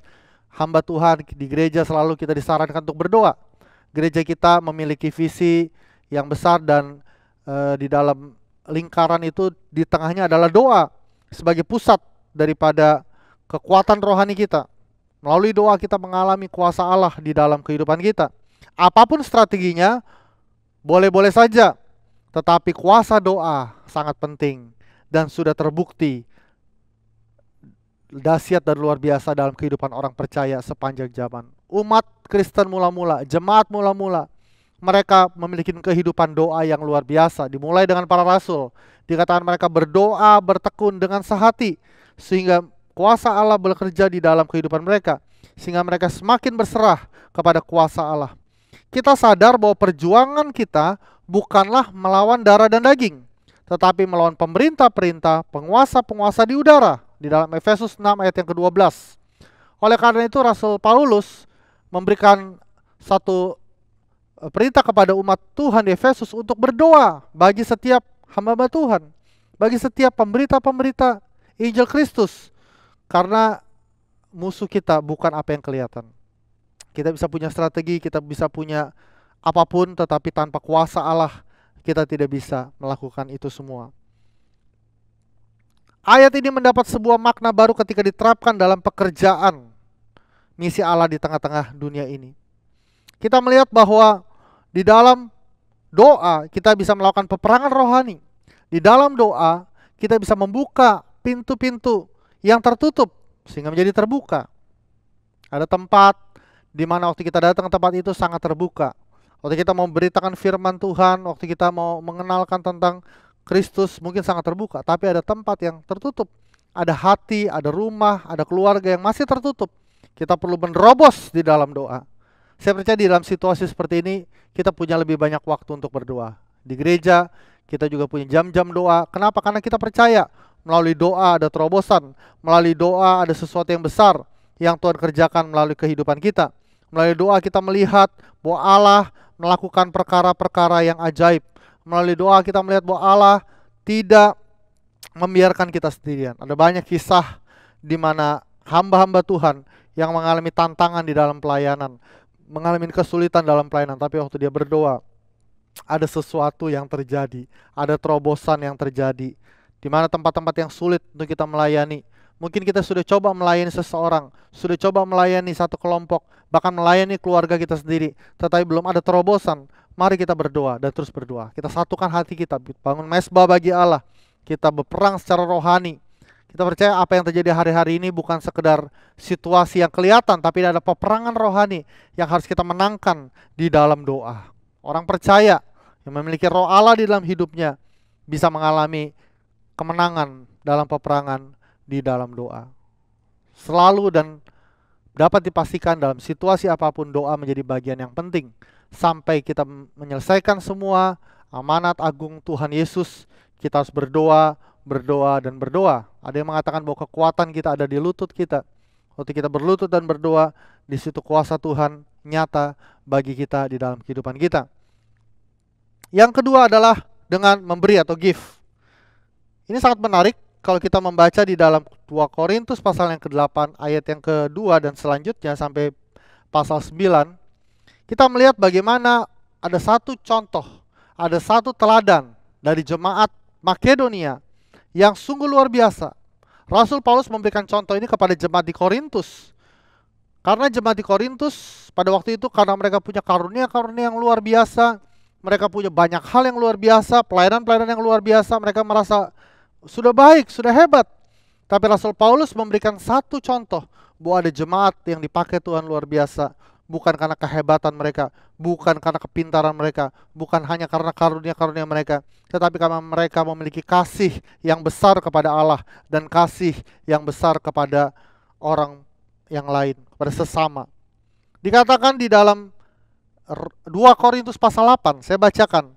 hamba Tuhan di gereja, selalu kita disarankan untuk berdoa. Gereja kita memiliki visi yang besar dan di dalam lingkaran itu di tengahnya adalah doa sebagai pusat daripada kekuatan rohani kita. Melalui doa kita mengalami kuasa Allah di dalam kehidupan kita. Apapun strateginya, boleh-boleh saja. Tetapi kuasa doa sangat penting dan sudah terbukti dahsyat dan luar biasa dalam kehidupan orang percaya sepanjang zaman. Umat Kristen mula-mula, jemaat mula-mula, mereka memiliki kehidupan doa yang luar biasa. Dimulai dengan para rasul. Dikatakan mereka berdoa, bertekun dengan sehati, sehingga kuasa Allah bekerja di dalam kehidupan mereka, sehingga mereka semakin berserah kepada kuasa Allah. Kita sadar bahwa perjuangan kita bukanlah melawan darah dan daging, tetapi melawan pemerintah-perintah, penguasa-penguasa di udara, di dalam Efesus 6 ayat yang ke-12. Oleh karena itu Rasul Paulus memberikan satu perintah kepada umat Tuhan di Efesus untuk berdoa bagi setiap hamba Tuhan, bagi setiap pemberita-pemberita Injil Kristus. Karena musuh kita bukan apa yang kelihatan. Kita bisa punya strategi, kita bisa punya apapun, tetapi tanpa kuasa Allah kita tidak bisa melakukan itu semua. Ayat ini mendapat sebuah makna baru ketika diterapkan dalam pekerjaan misi Allah di tengah-tengah dunia ini. Kita melihat bahwa di dalam doa kita bisa melakukan peperangan rohani. Di dalam doa kita bisa membuka pintu-pintu yang tertutup sehingga menjadi terbuka. Ada tempat di mana waktu kita datang ke tempat itu sangat terbuka. Waktu kita mau memberitakan firman Tuhan, waktu kita mau mengenalkan tentang Kristus mungkin sangat terbuka. Tapi ada tempat yang tertutup. Ada hati, ada rumah, ada keluarga yang masih tertutup. Kita perlu menerobos di dalam doa. Saya percaya di dalam situasi seperti ini kita punya lebih banyak waktu untuk berdoa. Di gereja kita juga punya jam-jam doa. Kenapa? Karena kita percaya melalui doa ada terobosan, melalui doa ada sesuatu yang besar yang Tuhan kerjakan melalui kehidupan kita. Melalui doa kita melihat bahwa Allah melakukan perkara-perkara yang ajaib. Melalui doa kita melihat bahwa Allah tidak membiarkan kita sendirian. Ada banyak kisah di mana hamba-hamba Tuhan yang mengalami tantangan di dalam pelayanan, mengalami kesulitan dalam pelayanan, tapi waktu dia berdoa ada sesuatu yang terjadi, ada terobosan yang terjadi. Di mana tempat-tempat yang sulit untuk kita melayani, mungkin kita sudah coba melayani seseorang, sudah coba melayani satu kelompok, bahkan melayani keluarga kita sendiri, tetapi belum ada terobosan. Mari kita berdoa dan terus berdoa. Kita satukan hati kita, bangun mezbah bagi Allah. Kita berperang secara rohani. Kita percaya apa yang terjadi hari-hari ini bukan sekedar situasi yang kelihatan, tapi ada peperangan rohani yang harus kita menangkan di dalam doa. Orang percaya yang memiliki roh Allah di dalam hidupnya bisa mengalami kemenangan dalam peperangan di dalam doa. Selalu dan dapat dipastikan dalam situasi apapun doa menjadi bagian yang penting. Sampai kita menyelesaikan semua amanat agung Tuhan Yesus, kita harus berdoa, berdoa, dan berdoa. Ada yang mengatakan bahwa kekuatan kita ada di lutut kita. Waktu kita berlutut dan berdoa, di situ kuasa Tuhan nyata bagi kita di dalam kehidupan kita. Yang kedua adalah dengan memberi atau give. Ini sangat menarik kalau kita membaca di dalam 2 Korintus pasal yang ke-8 ayat yang kedua dan selanjutnya sampai pasal 9. Kita melihat bagaimana ada satu contoh, ada satu teladan dari jemaat Makedonia yang sungguh luar biasa. Rasul Paulus memberikan contoh ini kepada jemaat di Korintus. Karena jemaat di Korintus pada waktu itu karena mereka punya karunia-karunia yang luar biasa, mereka punya banyak hal yang luar biasa, pelayanan-pelayanan yang luar biasa, mereka merasa sudah baik, sudah hebat. Tapi Rasul Paulus memberikan satu contoh bahwa ada jemaat yang dipakai Tuhan luar biasa. Bukan karena kehebatan mereka, bukan karena kepintaran mereka, bukan hanya karena karunia-karunia mereka, tetapi karena mereka memiliki kasih yang besar kepada Allah dan kasih yang besar kepada orang yang lain, kepada sesama. Dikatakan di dalam 2 Korintus pasal 8, saya bacakan.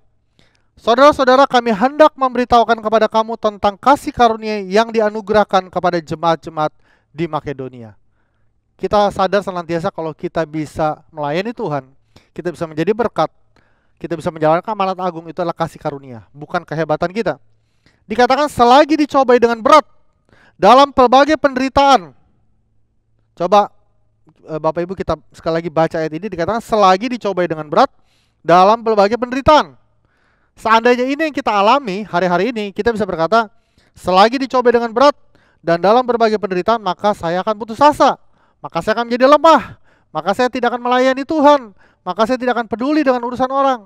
Saudara-saudara, kami hendak memberitahukan kepada kamu tentang kasih karunia yang dianugerahkan kepada jemaat-jemaat di Makedonia. Kita sadar senantiasa kalau kita bisa melayani Tuhan, kita bisa menjadi berkat, kita bisa menjalankan amanat agung, itu adalah kasih karunia, bukan kehebatan kita. Dikatakan selagi dicobai dengan berat dalam berbagai penderitaan. Coba Bapak Ibu kita sekali lagi baca ayat ini, dikatakan selagi dicobai dengan berat dalam berbagai penderitaan. Seandainya ini yang kita alami hari-hari ini, kita bisa berkata, selagi dicobai dengan berat dan dalam berbagai penderitaan, maka saya akan putus asa. Maka saya akan menjadi lemah. Maka saya tidak akan melayani Tuhan. maka saya tidak akan peduli dengan urusan orang.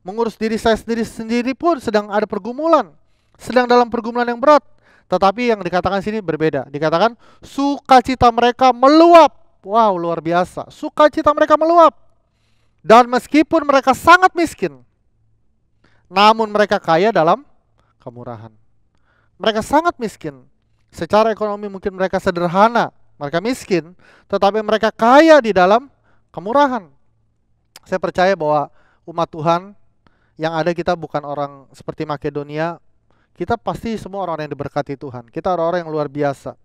Mengurus diri saya sendiri pun sedang ada pergumulan, sedang dalam pergumulan yang berat. Tetapi yang dikatakan sini berbeda. Dikatakan sukacita mereka meluap. Wow, luar biasa. Sukacita mereka meluap. Dan meskipun mereka sangat miskin, namun mereka kaya dalam kemurahan. Mereka sangat miskin. Secara ekonomi mungkin mereka sederhana, mereka miskin, tetapi mereka kaya di dalam kemurahan. Saya percaya bahwa umat Tuhan yang ada, kita bukan orang seperti Makedonia. Kita pasti semua orang yang diberkati Tuhan. Kita orang-orang yang luar biasa.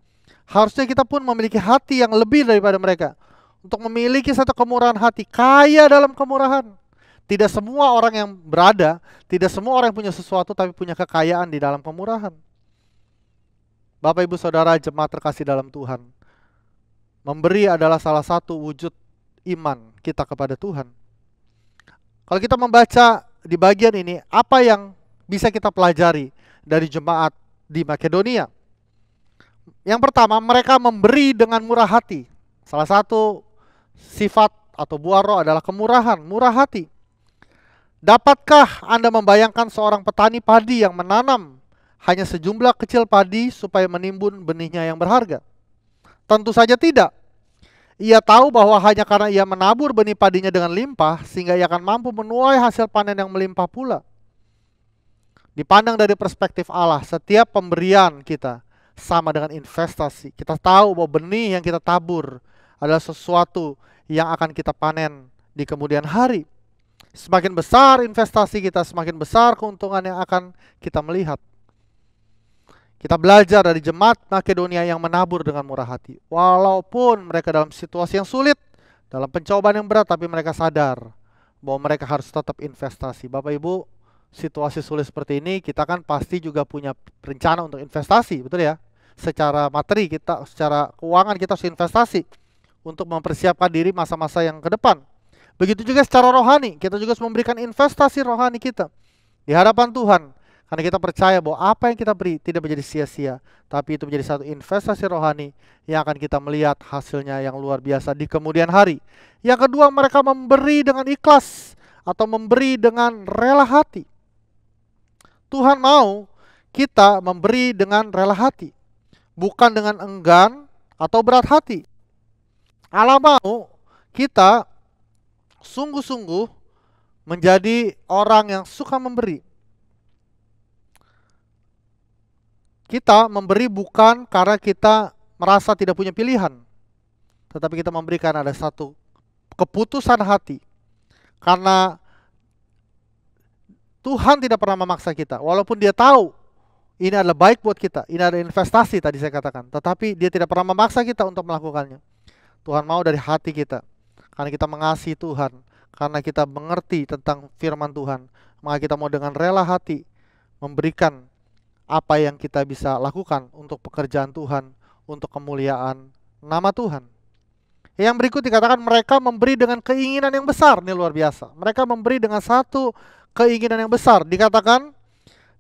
Harusnya kita pun memiliki hati yang lebih daripada mereka. Untuk memiliki satu kemurahan hati, kaya dalam kemurahan. Tidak semua orang yang berada, tidak semua orang yang punya sesuatu, tapi punya kekayaan di dalam kemurahan. Bapak, Ibu, Saudara, jemaat terkasih dalam Tuhan. Memberi adalah salah satu wujud iman kita kepada Tuhan. Kalau kita membaca di bagian ini, apa yang bisa kita pelajari dari jemaat di Makedonia? Yang pertama, mereka memberi dengan murah hati. Salah satu sifat atau buah roh adalah kemurahan, murah hati. Dapatkah Anda membayangkan seorang petani padi yang menanam hanya sejumlah kecil padi supaya menimbun benihnya yang berharga? Tentu saja tidak. Ia tahu bahwa hanya karena ia menabur benih padinya dengan limpah, sehingga ia akan mampu menuai hasil panen yang melimpah pula. Dipandang dari perspektif Allah, setiap pemberian kita sama dengan investasi. Kita tahu bahwa benih yang kita tabur adalah sesuatu yang akan kita panen di kemudian hari. Semakin besar investasi kita, semakin besar keuntungan yang akan kita melihat. Kita belajar dari jemaat Makedonia yang menabur dengan murah hati. Walaupun mereka dalam situasi yang sulit, dalam pencobaan yang berat, tapi mereka sadar bahwa mereka harus tetap investasi. Bapak Ibu, situasi sulit seperti ini, kita kan pasti juga punya rencana untuk investasi, betul ya? Secara materi kita, secara keuangan kita harus investasi untuk mempersiapkan diri masa-masa yang ke depan. Begitu juga secara rohani, kita juga harus memberikan investasi rohani kita di hadapan Tuhan. Karena kita percaya bahwa apa yang kita beri tidak menjadi sia-sia, tapi itu menjadi satu investasi rohani yang akan kita melihat hasilnya yang luar biasa di kemudian hari. Yang kedua, mereka memberi dengan ikhlas atau memberi dengan rela hati. Tuhan mau kita memberi dengan rela hati, bukan dengan enggan atau berat hati. Allah mau kita sungguh-sungguh menjadi orang yang suka memberi. Kita memberi bukan karena kita merasa tidak punya pilihan, tetapi kita memberikan ada satu keputusan hati. Karena Tuhan tidak pernah memaksa kita, walaupun Dia tahu ini adalah baik buat kita, ini adalah investasi tadi saya katakan, tetapi Dia tidak pernah memaksa kita untuk melakukannya. Tuhan mau dari hati kita, karena kita mengasihi Tuhan, karena kita mengerti tentang firman Tuhan, maka kita mau dengan rela hati memberikan apa yang kita bisa lakukan untuk pekerjaan Tuhan, untuk kemuliaan nama Tuhan. Yang berikut dikatakan mereka memberi dengan keinginan yang besar. Ini luar biasa. Mereka memberi dengan satu keinginan yang besar. Dikatakan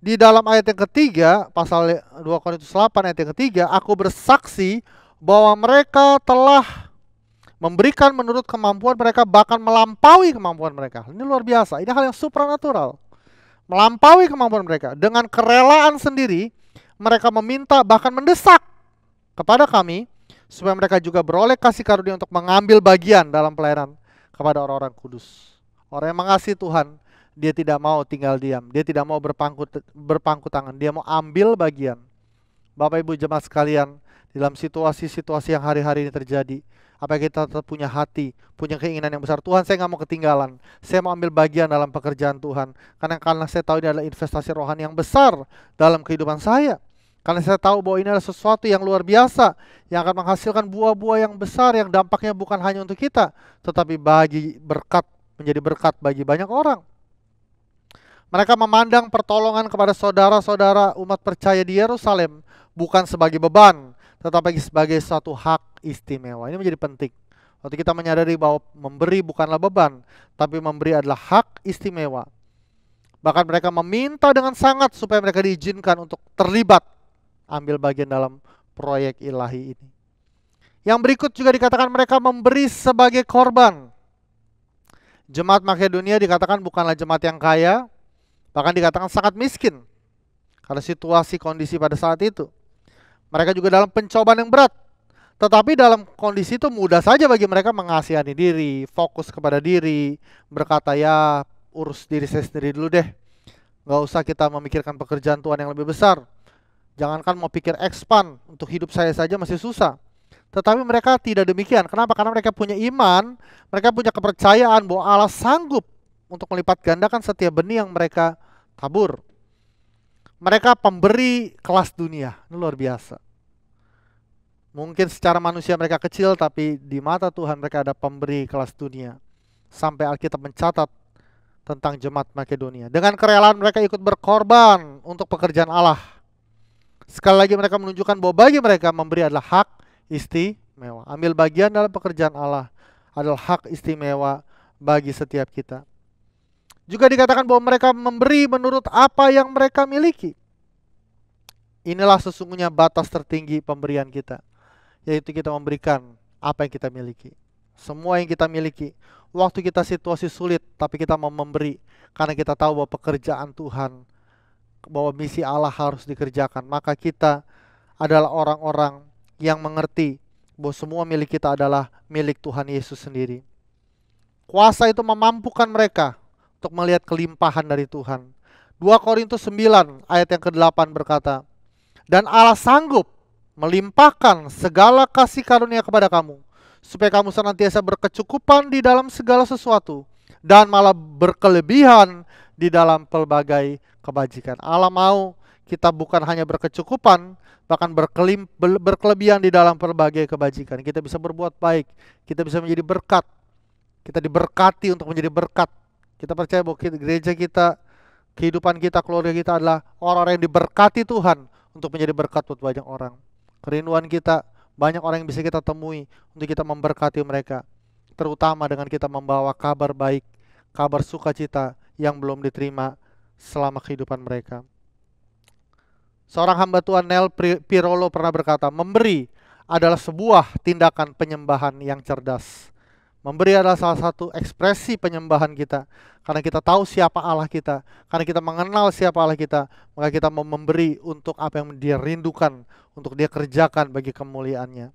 di dalam ayat yang ketiga, pasal 2 Korintus 8 ayat yang ketiga, aku bersaksi bahwa mereka telah memberikan menurut kemampuan mereka, bahkan melampaui kemampuan mereka. Ini luar biasa. Ini hal yang supranatural. Melampaui kemampuan mereka. Dengan kerelaan sendiri, mereka meminta bahkan mendesak kepada kami supaya mereka juga beroleh kasih karunia untuk mengambil bagian dalam pelayanan kepada orang-orang kudus. Orang yang mengasihi Tuhan, dia tidak mau tinggal diam, dia tidak mau berpangku tangan, dia mau ambil bagian. Bapak Ibu jemaat sekalian, dalam situasi-situasi yang hari-hari ini terjadi, apa kita tetap punya hati, punya keinginan yang besar. Tuhan, saya nggak mau ketinggalan, saya mau ambil bagian dalam pekerjaan Tuhan. Karena saya tahu ini adalah investasi rohani yang besar dalam kehidupan saya. Karena saya tahu bahwa ini adalah sesuatu yang luar biasa, yang akan menghasilkan buah-buah yang besar, yang dampaknya bukan hanya untuk kita, tetapi menjadi berkat bagi banyak orang. Mereka memandang pertolongan kepada saudara-saudara umat percaya di Yerusalem bukan sebagai beban, tetapi sebagai suatu hak istimewa. Ini menjadi penting. Waktu kita menyadari bahwa memberi bukanlah beban, tapi memberi adalah hak istimewa. Bahkan mereka meminta dengan sangat supaya mereka diizinkan untuk terlibat, ambil bagian dalam proyek ilahi ini. Yang berikut juga dikatakan mereka memberi sebagai korban. Jemaat Makedonia dikatakan bukanlah jemaat yang kaya, bahkan dikatakan sangat miskin karena situasi kondisi pada saat itu. Mereka juga dalam pencobaan yang berat. Tetapi dalam kondisi itu mudah saja bagi mereka mengasihani diri, fokus kepada diri, berkata, ya urus diri saya sendiri dulu deh. Gak usah kita memikirkan pekerjaan Tuhan yang lebih besar. Jangankan mau pikir expand, untuk hidup saya saja masih susah. Tetapi mereka tidak demikian. Kenapa? Karena mereka punya iman, mereka punya kepercayaan bahwa Allah sanggup untuk melipat gandakan setiap benih yang mereka tabur. Mereka pemberi kelas dunia, ini luar biasa. Mungkin secara manusia mereka kecil, tapi di mata Tuhan mereka ada pemberi kelas dunia. Sampai Alkitab mencatat tentang jemaat Makedonia. Dengan kerelaan mereka ikut berkorban untuk pekerjaan Allah. Sekali lagi mereka menunjukkan bahwa bagi mereka memberi adalah hak istimewa. Ambil bagian dalam pekerjaan Allah adalah hak istimewa bagi setiap kita. Juga dikatakan bahwa mereka memberi menurut apa yang mereka miliki. Inilah sesungguhnya batas tertinggi pemberian kita, yaitu kita memberikan apa yang kita miliki. Semua yang kita miliki. Waktu kita situasi sulit, tapi kita mau memberi karena kita tahu bahwa pekerjaan Tuhan, bahwa misi Allah harus dikerjakan. Maka kita adalah orang-orang yang mengerti bahwa semua milik kita adalah milik Tuhan Yesus sendiri. Kuasa itu memampukan mereka untuk melihat kelimpahan dari Tuhan. 2 Korintus 9 ayat yang ke-8 berkata, dan Allah sanggup melimpahkan segala kasih karunia kepada kamu, supaya kamu senantiasa berkecukupan di dalam segala sesuatu, dan malah berkelebihan di dalam pelbagai kebajikan. Allah mau kita bukan hanya berkecukupan, bahkan berkelebihan di dalam berbagai kebajikan. Kita bisa berbuat baik, kita bisa menjadi berkat, kita diberkati untuk menjadi berkat. Kita percaya bahwa gereja kita, kehidupan kita, keluarga kita adalah orang-orang yang diberkati Tuhan untuk menjadi berkat buat banyak orang. Kerinduan kita, banyak orang yang bisa kita temui untuk kita memberkati mereka, terutama dengan kita membawa kabar baik, kabar sukacita yang belum diterima selama kehidupan mereka. Seorang hamba Tuhan, Nel Pirolo, pernah berkata, memberi adalah sebuah tindakan penyembahan yang cerdas. Memberi adalah salah satu ekspresi penyembahan kita. Karena kita tahu siapa Allah kita, karena kita mengenal siapa Allah kita, maka kita mau memberi untuk apa yang dia rindukan, untuk dia kerjakan bagi kemuliaannya.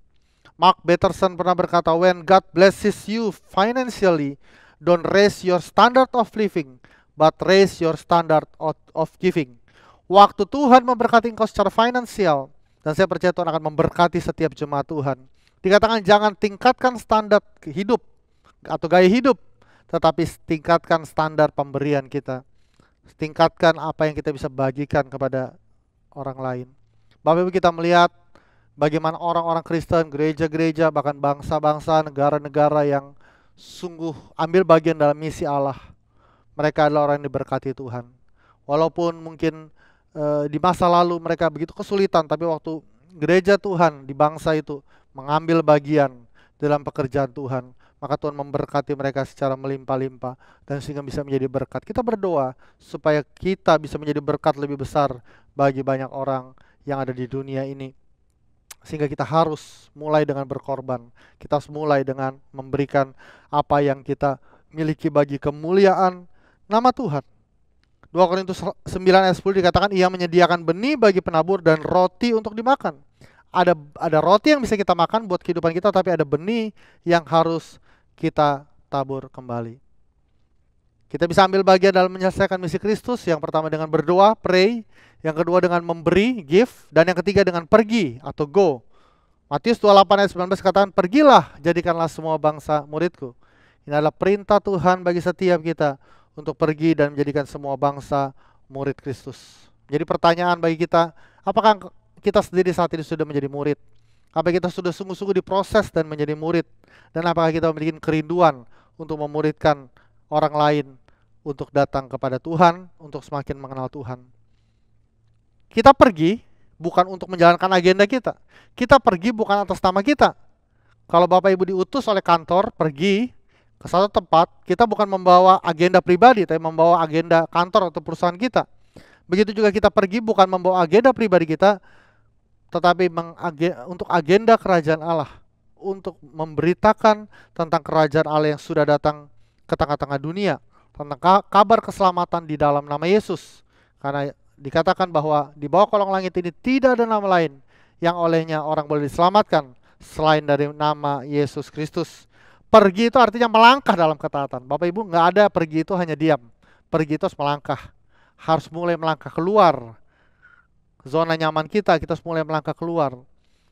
Mark Batterson pernah berkata, when God blesses you financially, don't raise your standard of living, but raise your standard of giving. Waktu Tuhan memberkati engkau secara finansial, dan saya percaya Tuhan akan memberkati setiap jemaat Tuhan, dikatakan jangan tingkatkan standar hidup atau gaya hidup, tetapi tingkatkan standar pemberian kita. Tingkatkan apa yang kita bisa bagikan kepada orang lain. Bapak Ibu, kita melihat bagaimana orang-orang Kristen, gereja-gereja, bahkan bangsa-bangsa, negara-negara yang sungguh ambil bagian dalam misi Allah. Mereka adalah orang yang diberkati Tuhan. Walaupun mungkin di masa lalu mereka begitu kesulitan, tapi waktu gereja Tuhan di bangsa itu mengambil bagian dalam pekerjaan Tuhan, maka Tuhan memberkati mereka secara melimpah-limpah dan sehingga bisa menjadi berkat. Kita berdoa supaya kita bisa menjadi berkat lebih besar bagi banyak orang yang ada di dunia ini. Sehingga kita harus mulai dengan berkorban. Kita harus mulai dengan memberikan apa yang kita miliki bagi kemuliaan nama Tuhan. 2 Korintus 9 ayat 10 dikatakan, ia menyediakan benih bagi penabur dan roti untuk dimakan. Ada roti yang bisa kita makan buat kehidupan kita, tapi ada benih yang harus kita tabur kembali. Kita bisa ambil bagian dalam menyelesaikan misi Kristus. Yang pertama dengan berdoa, pray. Yang kedua dengan memberi, give. Dan yang ketiga dengan pergi atau go. Matius 28 ayat 19 katakan, pergilah, jadikanlah semua bangsa muridku. Ini adalah perintah Tuhan bagi setiap kita untuk pergi dan menjadikan semua bangsa murid Kristus. Jadi pertanyaan bagi kita, apakah kita sendiri saat ini sudah menjadi murid? Apakah kita sudah sungguh-sungguh diproses dan menjadi murid? Dan apakah kita memiliki kerinduan untuk memuridkan orang lain untuk datang kepada Tuhan, untuk semakin mengenal Tuhan? Kita pergi bukan untuk menjalankan agenda kita. Kita pergi bukan atas nama kita. Kalau Bapak Ibu diutus oleh kantor pergi ke satu tempat, kita bukan membawa agenda pribadi, tapi membawa agenda kantor atau perusahaan kita. Begitu juga kita pergi bukan membawa agenda pribadi kita, tetapi untuk agenda kerajaan Allah, untuk memberitakan tentang kerajaan Allah yang sudah datang ke tengah-tengah dunia, tentang kabar keselamatan di dalam nama Yesus. Karena dikatakan bahwa di bawah kolong langit ini tidak ada nama lain yang olehnya orang boleh diselamatkan selain dari nama Yesus Kristus. Pergi itu artinya melangkah dalam ketaatan. Bapak Ibu, nggak ada pergi itu hanya diam. Pergi itu harus melangkah. Harus mulai melangkah keluar zona nyaman kita harus mulai melangkah keluar.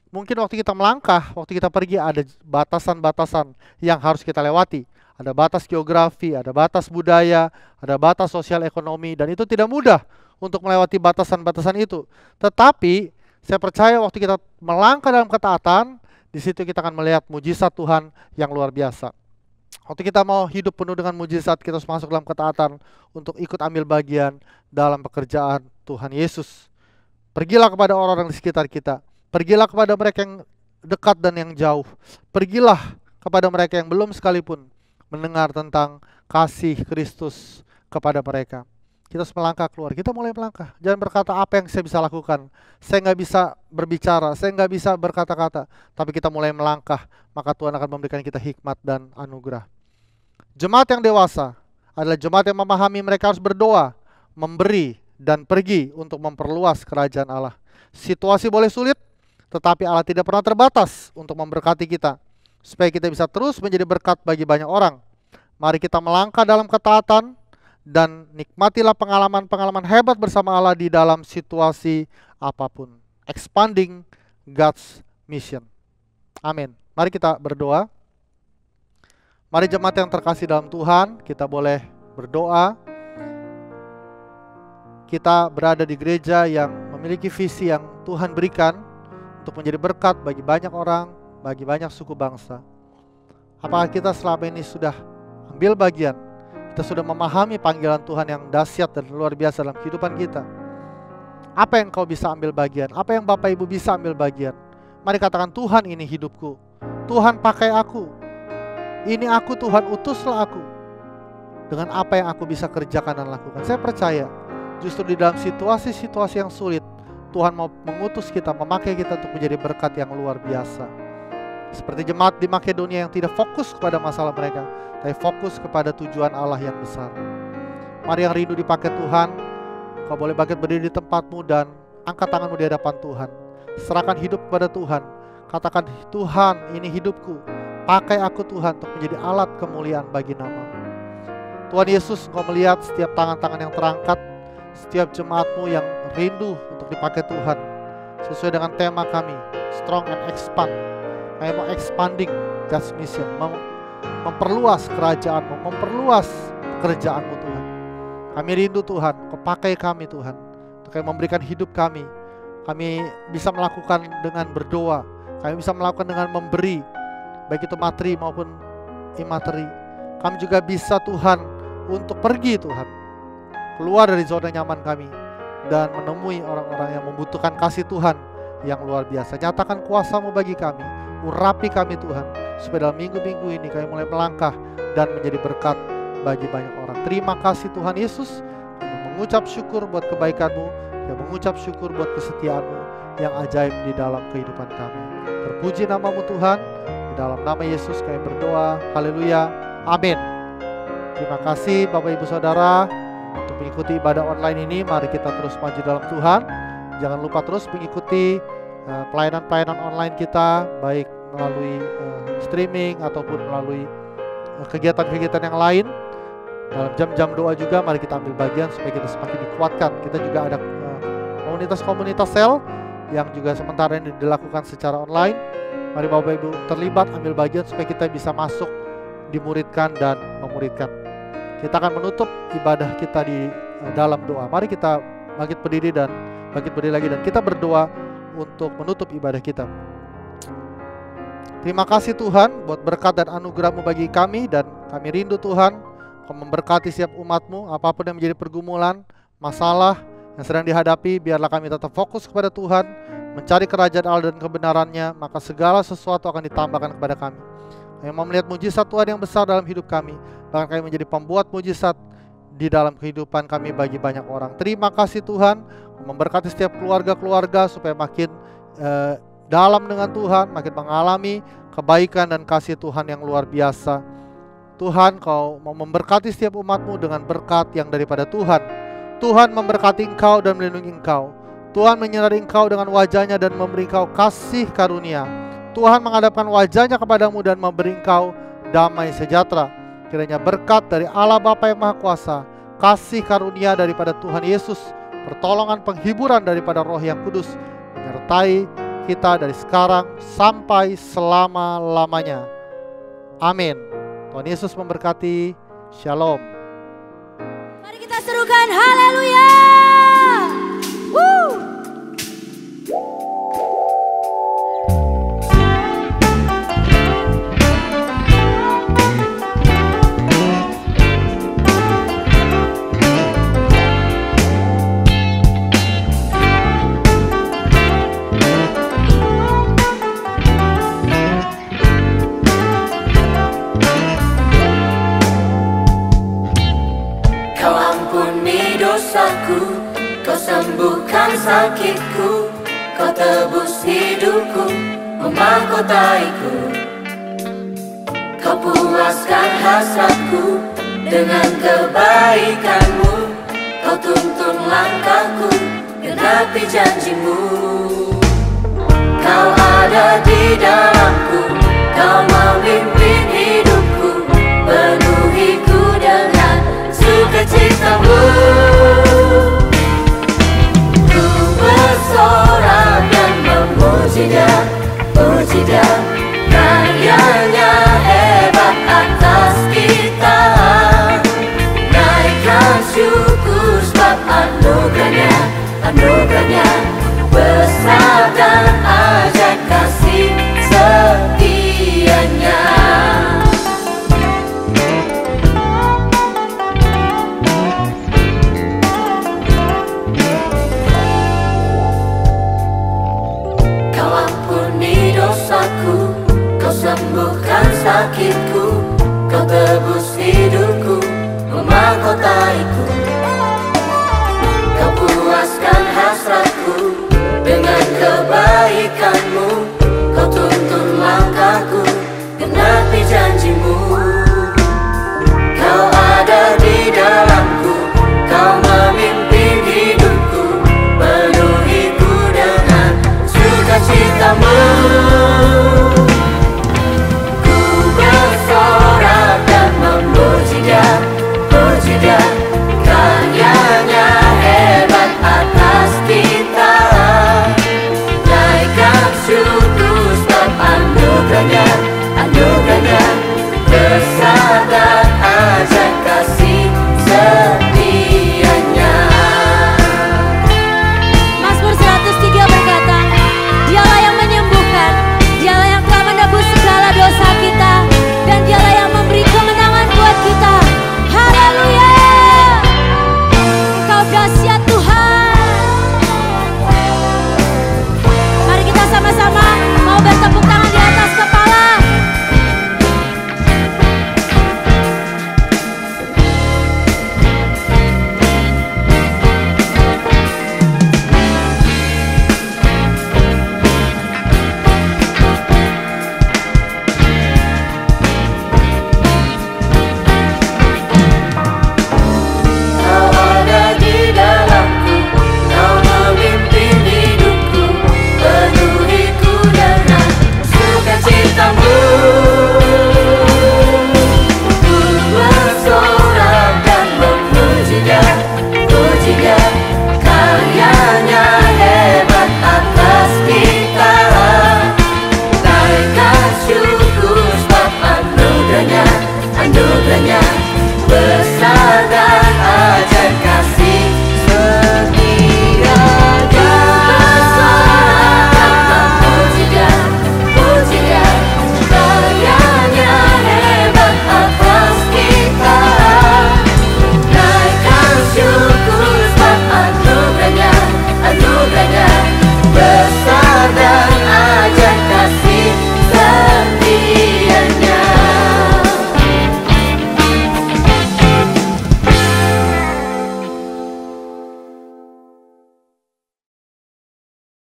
Mungkin waktu kita melangkah, waktu kita pergi ada batasan-batasan yang harus kita lewati. Ada batas geografi, ada batas budaya, ada batas sosial ekonomi, dan itu tidak mudah untuk melewati batasan-batasan itu. Tetapi saya percaya waktu kita melangkah dalam ketaatan, di situ kita akan melihat mujizat Tuhan yang luar biasa. Waktu kita mau hidup penuh dengan mujizat, kita harus masuk dalam ketaatan untuk ikut ambil bagian dalam pekerjaan Tuhan Yesus. Pergilah kepada orang-orang di sekitar kita. Pergilah kepada mereka yang dekat dan yang jauh. Pergilah kepada mereka yang belum sekalipun mendengar tentang kasih Kristus kepada mereka. Kita harus melangkah keluar. Kita mulai melangkah. Jangan berkata apa yang saya bisa lakukan. Saya nggak bisa berbicara. Saya nggak bisa berkata-kata. Tapi kita mulai melangkah. Maka Tuhan akan memberikan kita hikmat dan anugerah. Jemaat yang dewasa adalah jemaat yang memahami mereka harus berdoa, memberi, dan pergi untuk memperluas kerajaan Allah. Situasi boleh sulit, tetapi Allah tidak pernah terbatas untuk memberkati kita, supaya kita bisa terus menjadi berkat bagi banyak orang. Mari kita melangkah dalam ketaatan dan nikmatilah pengalaman-pengalaman hebat bersama Allah di dalam situasi apapun. Expanding God's mission. Amin. Mari kita berdoa. Mari jemaat yang terkasih dalam Tuhan, kita boleh berdoa. Kita berada di gereja yang memiliki visi yang Tuhan berikan untuk menjadi berkat bagi banyak orang, bagi banyak suku bangsa. Apakah kita selama ini sudah ambil bagian? Kita sudah memahami panggilan Tuhan yang dahsyat dan luar biasa dalam kehidupan kita. Apa yang kau bisa ambil bagian? Apa yang Bapak Ibu bisa ambil bagian? Mari katakan, Tuhan, ini hidupku. Tuhan, pakai aku. Ini aku, Tuhan, utuslah aku. Dengan apa yang aku bisa kerjakan dan lakukan. Saya percaya justru di dalam situasi-situasi yang sulit, Tuhan mau mengutus kita, memakai kita untuk menjadi berkat yang luar biasa. Seperti jemaat di Makedonia yang tidak fokus kepada masalah mereka, tapi fokus kepada tujuan Allah yang besar. Mari yang rindu dipakai Tuhan, kau boleh bangkit berdiri di tempatmu dan angkat tanganmu di hadapan Tuhan. Serahkan hidup kepada Tuhan. Katakan, Tuhan, ini hidupku. Pakai aku Tuhan untuk menjadi alat kemuliaan bagi nama-Mu. Tuhan Yesus, Engkau melihat setiap tangan-tangan yang terangkat, setiap jemaat-Mu yang rindu untuk dipakai Tuhan. Sesuai dengan tema kami, Strong and Expand. Kami mau expanding God's mission, memperluas kerajaan-Mu, memperluas pekerjaan-Mu Tuhan. Kami rindu Tuhan, Kau pakai kami Tuhan, untuk kami memberikan hidup kami. Kami bisa melakukan dengan berdoa, kami bisa melakukan dengan memberi, baik itu materi maupun imateri. Kami juga bisa Tuhan untuk pergi Tuhan, keluar dari zona nyaman kami dan menemui orang-orang yang membutuhkan kasih Tuhan yang luar biasa. Nyatakan kuasa-Mu bagi kami, urapi kami Tuhan, supaya dalam minggu-minggu ini kami mulai melangkah dan menjadi berkat bagi banyak orang. Terima kasih Tuhan Yesus. Kami mengucap syukur buat kebaikan-Mu, dan mengucap syukur buat kesetiaan-Mu yang ajaib di dalam kehidupan kami. Terpuji nama-Mu Tuhan. Di dalam nama Yesus kami berdoa. Haleluya. Amin. Terima kasih Bapak Ibu Saudara untuk mengikuti ibadah online ini. Mari kita terus maju dalam Tuhan. Jangan lupa terus mengikuti pelayanan-pelayanan online kita, baik melalui streaming ataupun melalui kegiatan-kegiatan yang lain. Dalam jam-jam doa juga mari kita ambil bagian supaya kita semakin dikuatkan. Kita juga ada komunitas-komunitas sel yang juga sementara ini dilakukan secara online. Mari Bapak Ibu terlibat, ambil bagian supaya kita bisa masuk, dimuridkan dan memuridkan. Kita akan menutup ibadah kita di dalam doa. Mari kita bangkit berdiri lagi dan kita berdoa untuk menutup ibadah kita. Terima kasih Tuhan buat berkat dan anugerah-Mu bagi kami, dan kami rindu Tuhan Kau memberkati setiap umat-Mu, apapun yang menjadi pergumulan, masalah yang sedang dihadapi, biarlah kami tetap fokus kepada Tuhan, mencari kerajaan Allah dan kebenarannya, maka segala sesuatu akan ditambahkan kepada kami. Kami mau melihat mujizat Tuhan yang besar dalam hidup kami, bahkan kami menjadi pembuat mujizat di dalam kehidupan kami bagi banyak orang. Terima kasih Tuhan, memberkati setiap keluarga-keluarga supaya makin dalam dengan Tuhan, makin mengalami kebaikan dan kasih Tuhan yang luar biasa Tuhan, Kau mau memberkati setiap umat-Mu dengan berkat yang daripada Tuhan. Tuhan memberkati Engkau dan melindungi Engkau. Tuhan menyinari Engkau dengan wajah-Nya dan memberi Engkau kasih karunia. Tuhan menghadapkan wajah-Nya kepadamu dan memberi Engkau damai sejahtera. Kiranya berkat dari Allah Bapa yang Maha Kuasa, kasih karunia daripada Tuhan Yesus, pertolongan penghiburan daripada Roh yang Kudus menyertai kita dari sekarang sampai selama-lamanya. Amin. Tuhan Yesus memberkati. Shalom. Mari kita serukan haleluya. Kau sembuhkan sakitku, Kau tebus hidupku, memahkotaiku. Kau puaskan hasratku dengan kebaikan-Mu, Kau tuntun langkahku, genapi janji-Mu. Kau ada di dalamku, Kau memimpin hidupku, penuhiku dengan sukacita-Mu. Bersorak dan memuji Dia, puji Dia, karyanya hebat atas kita. Naikkan syukur sebab anugerahnya